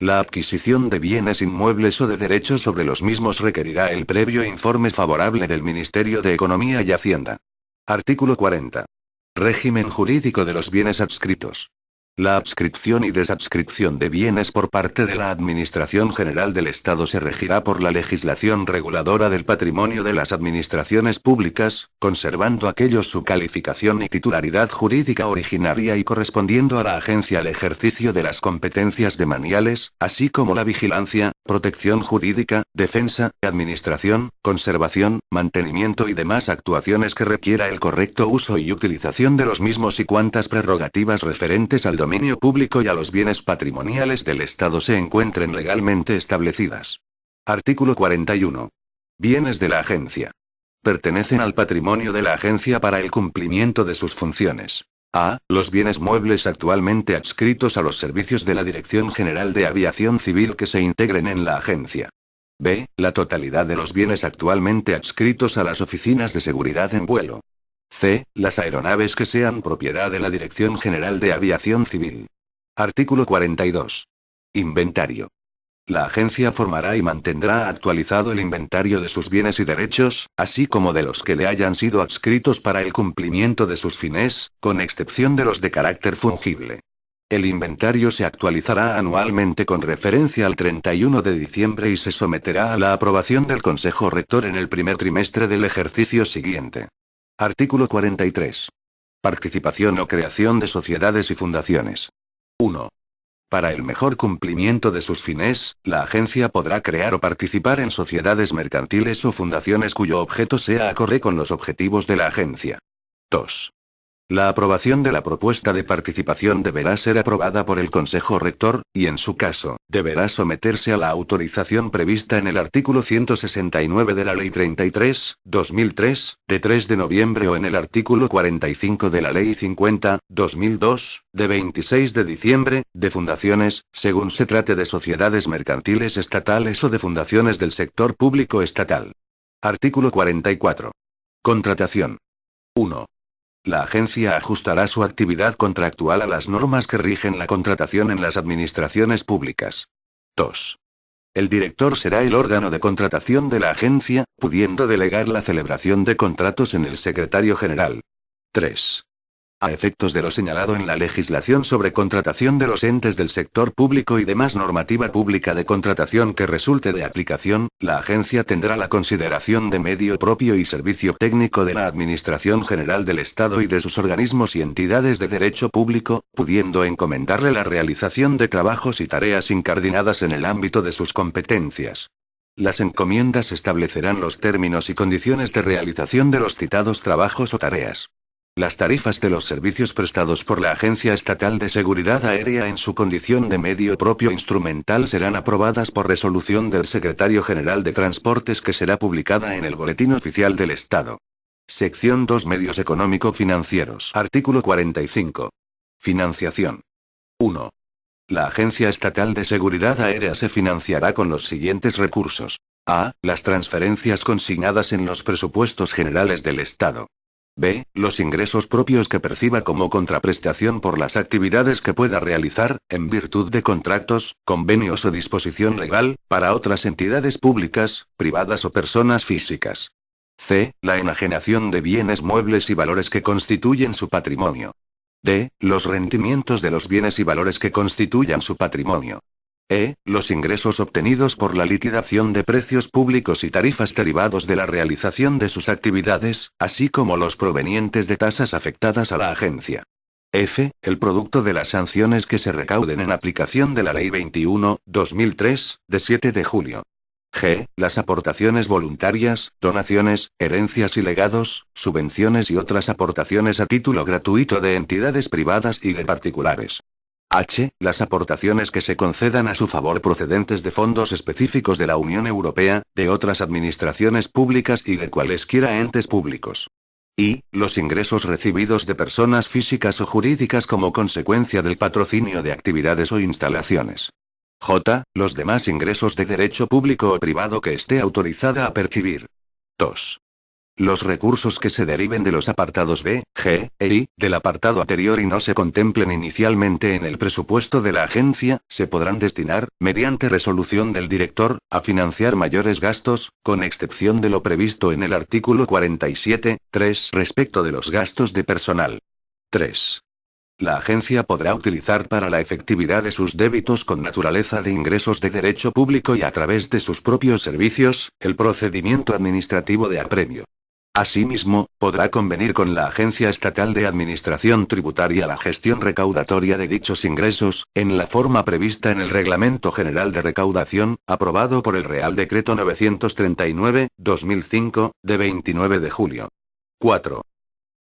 La adquisición de bienes inmuebles o de derechos sobre los mismos requerirá el previo informe favorable del Ministerio de Economía y Hacienda. Artículo 40. Régimen jurídico de los bienes adscritos. La adscripción y desadscripción de bienes por parte de la Administración General del Estado se regirá por la legislación reguladora del patrimonio de las administraciones públicas, conservando aquellos su calificación y titularidad jurídica originaria y correspondiendo a la agencia el ejercicio de las competencias demaniales, así como la vigilancia, protección jurídica, defensa, administración, conservación, mantenimiento y demás actuaciones que requiera el correcto uso y utilización de los mismos y cuantas prerrogativas referentes al dominio público y a los bienes patrimoniales del Estado se encuentren legalmente establecidas. Artículo 41. Bienes de la agencia. Pertenecen al patrimonio de la agencia para el cumplimiento de sus funciones. A. Los bienes muebles actualmente adscritos a los servicios de la Dirección General de Aviación Civil que se integren en la agencia. B. La totalidad de los bienes actualmente adscritos a las oficinas de seguridad en vuelo. C. Las aeronaves que sean propiedad de la Dirección General de Aviación Civil. Artículo 42. Inventario. La agencia formará y mantendrá actualizado el inventario de sus bienes y derechos, así como de los que le hayan sido adscritos para el cumplimiento de sus fines, con excepción de los de carácter fungible. El inventario se actualizará anualmente con referencia al 31 de diciembre y se someterá a la aprobación del Consejo Rector en el primer trimestre del ejercicio siguiente. Artículo 43. Participación o creación de sociedades y fundaciones. 1. Para el mejor cumplimiento de sus fines, la agencia podrá crear o participar en sociedades mercantiles o fundaciones cuyo objeto sea acorde con los objetivos de la agencia. 2. La aprobación de la propuesta de participación deberá ser aprobada por el Consejo Rector, y en su caso, deberá someterse a la autorización prevista en el artículo 169 de la Ley 33/2003, de 3 de noviembre o en el artículo 45 de la Ley 50/2002, de 26 de diciembre, de fundaciones, según se trate de sociedades mercantiles estatales o de fundaciones del sector público estatal. Artículo 44. Contratación. 1. La agencia ajustará su actividad contractual a las normas que rigen la contratación en las administraciones públicas. 2. El director será el órgano de contratación de la agencia, pudiendo delegar la celebración de contratos en el secretario general. 3. A efectos de lo señalado en la legislación sobre contratación de los entes del sector público y demás normativa pública de contratación que resulte de aplicación, la agencia tendrá la consideración de medio propio y servicio técnico de la Administración General del Estado y de sus organismos y entidades de derecho público, pudiendo encomendarle la realización de trabajos y tareas incardinadas en el ámbito de sus competencias. Las encomiendas establecerán los términos y condiciones de realización de los citados trabajos o tareas. Las tarifas de los servicios prestados por la Agencia Estatal de Seguridad Aérea en su condición de medio propio instrumental serán aprobadas por resolución del Secretario General de Transportes que será publicada en el Boletín Oficial del Estado. Sección 2 Medios económico-financieros. Artículo 45. Financiación. 1. La Agencia Estatal de Seguridad Aérea se financiará con los siguientes recursos. A. Las transferencias consignadas en los presupuestos generales del Estado. B. Los ingresos propios que perciba como contraprestación por las actividades que pueda realizar, en virtud de contratos, convenios o disposición legal, para otras entidades públicas, privadas o personas físicas. C. La enajenación de bienes muebles y valores que constituyen su patrimonio. D. Los rendimientos de los bienes y valores que constituyan su patrimonio. E. Los ingresos obtenidos por la liquidación de precios públicos y tarifas derivados de la realización de sus actividades, así como los provenientes de tasas afectadas a la agencia. F. El producto de las sanciones que se recauden en aplicación de la Ley 21/2003, de 7 de julio. G. Las aportaciones voluntarias, donaciones, herencias y legados, subvenciones y otras aportaciones a título gratuito de entidades privadas y de particulares. H. Las aportaciones que se concedan a su favor procedentes de fondos específicos de la Unión Europea, de otras administraciones públicas y de cualesquiera entes públicos. I. Los ingresos recibidos de personas físicas o jurídicas como consecuencia del patrocinio de actividades o instalaciones. J. Los demás ingresos de derecho público o privado que esté autorizada a percibir. 2. Los recursos que se deriven de los apartados B, G, e I, del apartado anterior y no se contemplen inicialmente en el presupuesto de la agencia, se podrán destinar, mediante resolución del director, a financiar mayores gastos, con excepción de lo previsto en el artículo 47.3 respecto de los gastos de personal. 3. La agencia podrá utilizar para la efectividad de sus débitos con naturaleza de ingresos de derecho público y a través de sus propios servicios, el procedimiento administrativo de apremio. Asimismo, podrá convenir con la Agencia Estatal de Administración Tributaria la gestión recaudatoria de dichos ingresos, en la forma prevista en el Reglamento General de Recaudación, aprobado por el Real Decreto 939/2005, de 29 de julio. 4.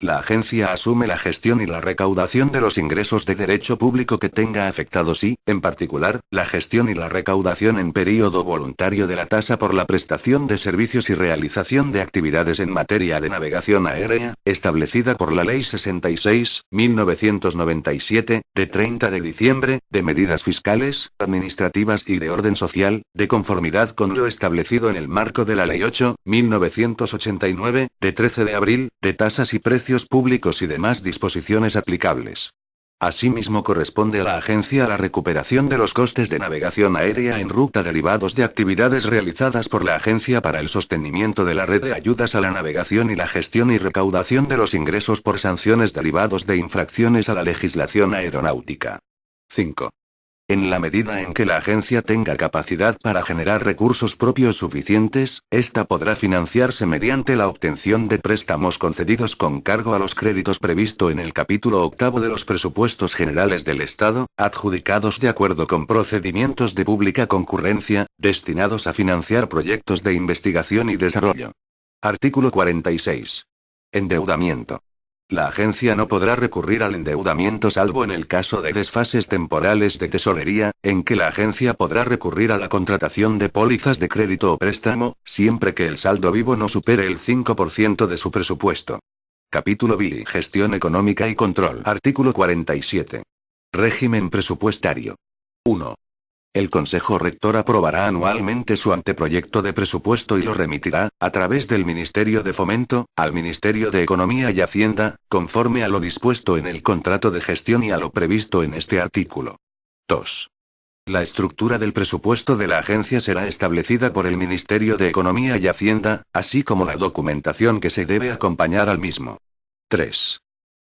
La agencia asume la gestión y la recaudación de los ingresos de derecho público que tenga afectados y, en particular, la gestión y la recaudación en período voluntario de la tasa por la prestación de servicios y realización de actividades en materia de navegación aérea, establecida por la Ley 66/1997, de 30 de diciembre, de medidas fiscales, administrativas y de orden social, de conformidad con lo establecido en el marco de la Ley 8/1989, de 13 de abril, de tasas y precios públicos y demás disposiciones aplicables. Asimismo, corresponde a la agencia la recuperación de los costes de navegación aérea en ruta derivados de actividades realizadas por la agencia para el sostenimiento de la red de ayudas a la navegación y la gestión y recaudación de los ingresos por sanciones derivados de infracciones a la legislación aeronáutica. 5. En la medida en que la agencia tenga capacidad para generar recursos propios suficientes, ésta podrá financiarse mediante la obtención de préstamos concedidos con cargo a los créditos previsto en el capítulo 8 de los presupuestos generales del Estado, adjudicados de acuerdo con procedimientos de pública concurrencia, destinados a financiar proyectos de investigación y desarrollo. Artículo 46. Endeudamiento. La agencia no podrá recurrir al endeudamiento salvo en el caso de desfases temporales de tesorería, en que la agencia podrá recurrir a la contratación de pólizas de crédito o préstamo, siempre que el saldo vivo no supere el 5% de su presupuesto. Capítulo B. Gestión económica y control. Artículo 47. Régimen presupuestario. 1. El Consejo Rector aprobará anualmente su anteproyecto de presupuesto y lo remitirá, a través del Ministerio de Fomento, al Ministerio de Economía y Hacienda, conforme a lo dispuesto en el contrato de gestión y a lo previsto en este artículo. 2. La estructura del presupuesto de la agencia será establecida por el Ministerio de Economía y Hacienda, así como la documentación que se debe acompañar al mismo. 3.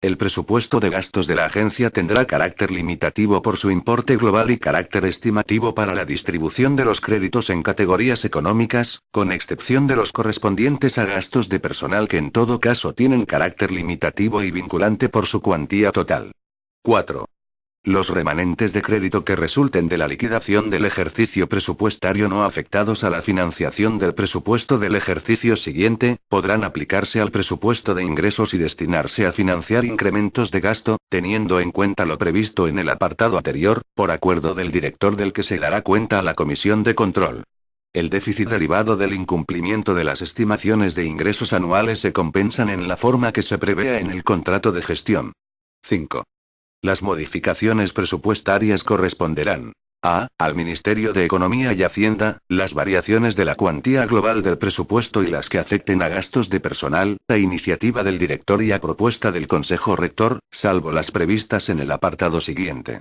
El presupuesto de gastos de la agencia tendrá carácter limitativo por su importe global y carácter estimativo para la distribución de los créditos en categorías económicas, con excepción de los correspondientes a gastos de personal que en todo caso tienen carácter limitativo y vinculante por su cuantía total. 4. Los remanentes de crédito que resulten de la liquidación del ejercicio presupuestario no afectados a la financiación del presupuesto del ejercicio siguiente, podrán aplicarse al presupuesto de ingresos y destinarse a financiar incrementos de gasto, teniendo en cuenta lo previsto en el apartado anterior, por acuerdo del director del que se dará cuenta a la Comisión de Control. El déficit derivado del incumplimiento de las estimaciones de ingresos anuales se compensan en la forma que se prevea en el contrato de gestión. 5. Las modificaciones presupuestarias corresponderán a. Al Ministerio de Economía y Hacienda, las variaciones de la cuantía global del presupuesto y las que afecten a gastos de personal, a iniciativa del director y a propuesta del Consejo Rector, salvo las previstas en el apartado siguiente.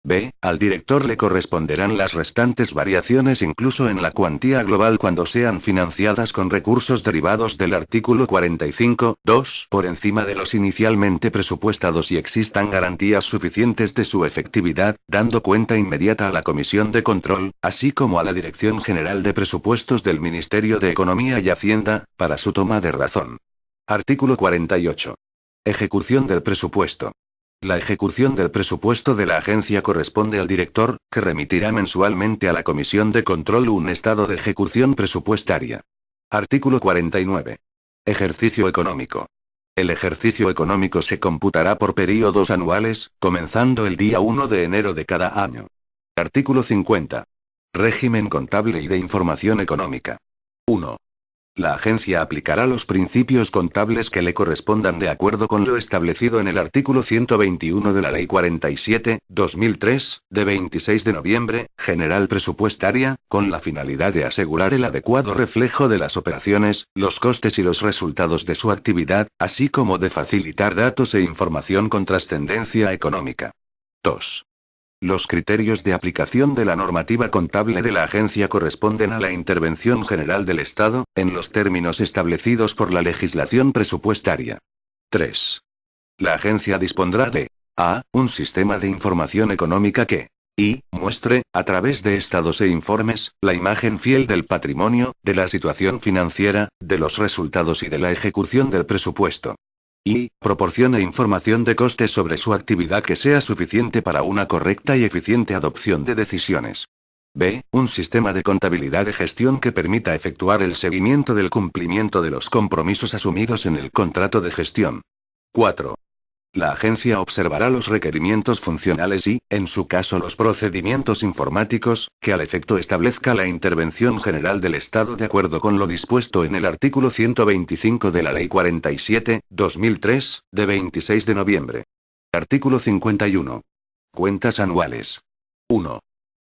B. Al director le corresponderán las restantes variaciones incluso en la cuantía global cuando sean financiadas con recursos derivados del artículo 45.2 por encima de los inicialmente presupuestados y existan garantías suficientes de su efectividad, dando cuenta inmediata a la Comisión de Control, así como a la Dirección General de Presupuestos del Ministerio de Economía y Hacienda, para su toma de razón. Artículo 48. Ejecución del presupuesto. La ejecución del presupuesto de la agencia corresponde al director, que remitirá mensualmente a la Comisión de Control un estado de ejecución presupuestaria. Artículo 49. Ejercicio económico. El ejercicio económico se computará por períodos anuales, comenzando el día 1 de enero de cada año. Artículo 50. Régimen contable y de información económica. 1. La agencia aplicará los principios contables que le correspondan de acuerdo con lo establecido en el artículo 121 de la Ley 47/2003, de 26 de noviembre, General Presupuestaria, con la finalidad de asegurar el adecuado reflejo de las operaciones, los costes y los resultados de su actividad, así como de facilitar datos e información con trascendencia económica. 2. Los criterios de aplicación de la normativa contable de la agencia corresponden a la intervención general del Estado, en los términos establecidos por la legislación presupuestaria. 3. La agencia dispondrá de a. Un sistema de información económica que muestre, a través de estados e informes, la imagen fiel del patrimonio, de la situación financiera, de los resultados y de la ejecución del presupuesto. Proporcione información de costes sobre su actividad que sea suficiente para una correcta y eficiente adopción de decisiones. B. Un sistema de contabilidad de gestión que permita efectuar el seguimiento del cumplimiento de los compromisos asumidos en el contrato de gestión. 4. La agencia observará los requerimientos funcionales y, en su caso, los procedimientos informáticos, que al efecto establezca la intervención general del Estado de acuerdo con lo dispuesto en el artículo 125 de la Ley 47/2003, de 26 de noviembre. Artículo 51. Cuentas anuales. 1.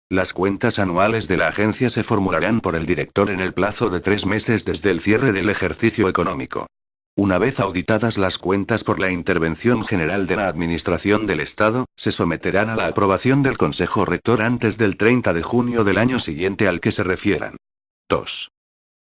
Las cuentas anuales de la agencia se formularán por el director en el plazo de 3 meses desde el cierre del ejercicio económico. Una vez auditadas las cuentas por la Intervención General de la Administración del Estado, se someterán a la aprobación del Consejo Rector antes del 30 de junio del año siguiente al que se refieran. 2.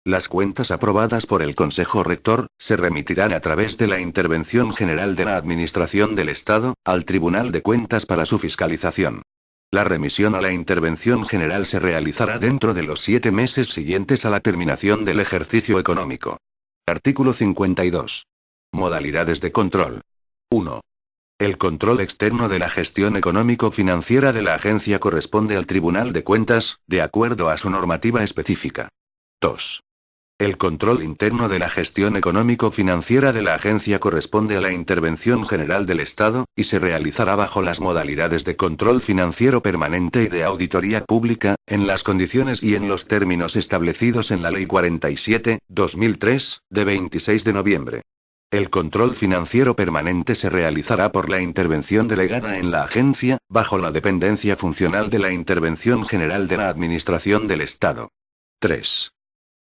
Las cuentas aprobadas por el Consejo Rector, se remitirán a través de la Intervención General de la Administración del Estado, al Tribunal de Cuentas para su fiscalización. La remisión a la Intervención General se realizará dentro de los 7 meses siguientes a la terminación del ejercicio económico. Artículo 52. Modalidades de control. 1. El control externo de la gestión económico-financiera de la agencia corresponde al Tribunal de Cuentas, de acuerdo a su normativa específica. 2. El control interno de la gestión económico-financiera de la agencia corresponde a la Intervención General del Estado, y se realizará bajo las modalidades de control financiero permanente y de auditoría pública, en las condiciones y en los términos establecidos en la Ley 47/2003, de 26 de noviembre. El control financiero permanente se realizará por la intervención delegada en la agencia, bajo la dependencia funcional de la Intervención General de la Administración del Estado. 3.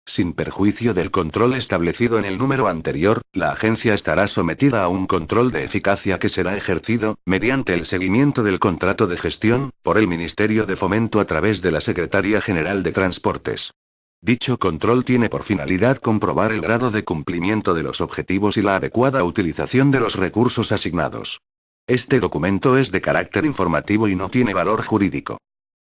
Sin perjuicio del control establecido en el número anterior, la agencia estará sometida a un control de eficacia que será ejercido, mediante el seguimiento del contrato de gestión, por el Ministerio de Fomento a través de la Secretaría General de Transportes. Dicho control tiene por finalidad comprobar el grado de cumplimiento de los objetivos y la adecuada utilización de los recursos asignados. Este documento es de carácter informativo y no tiene valor jurídico.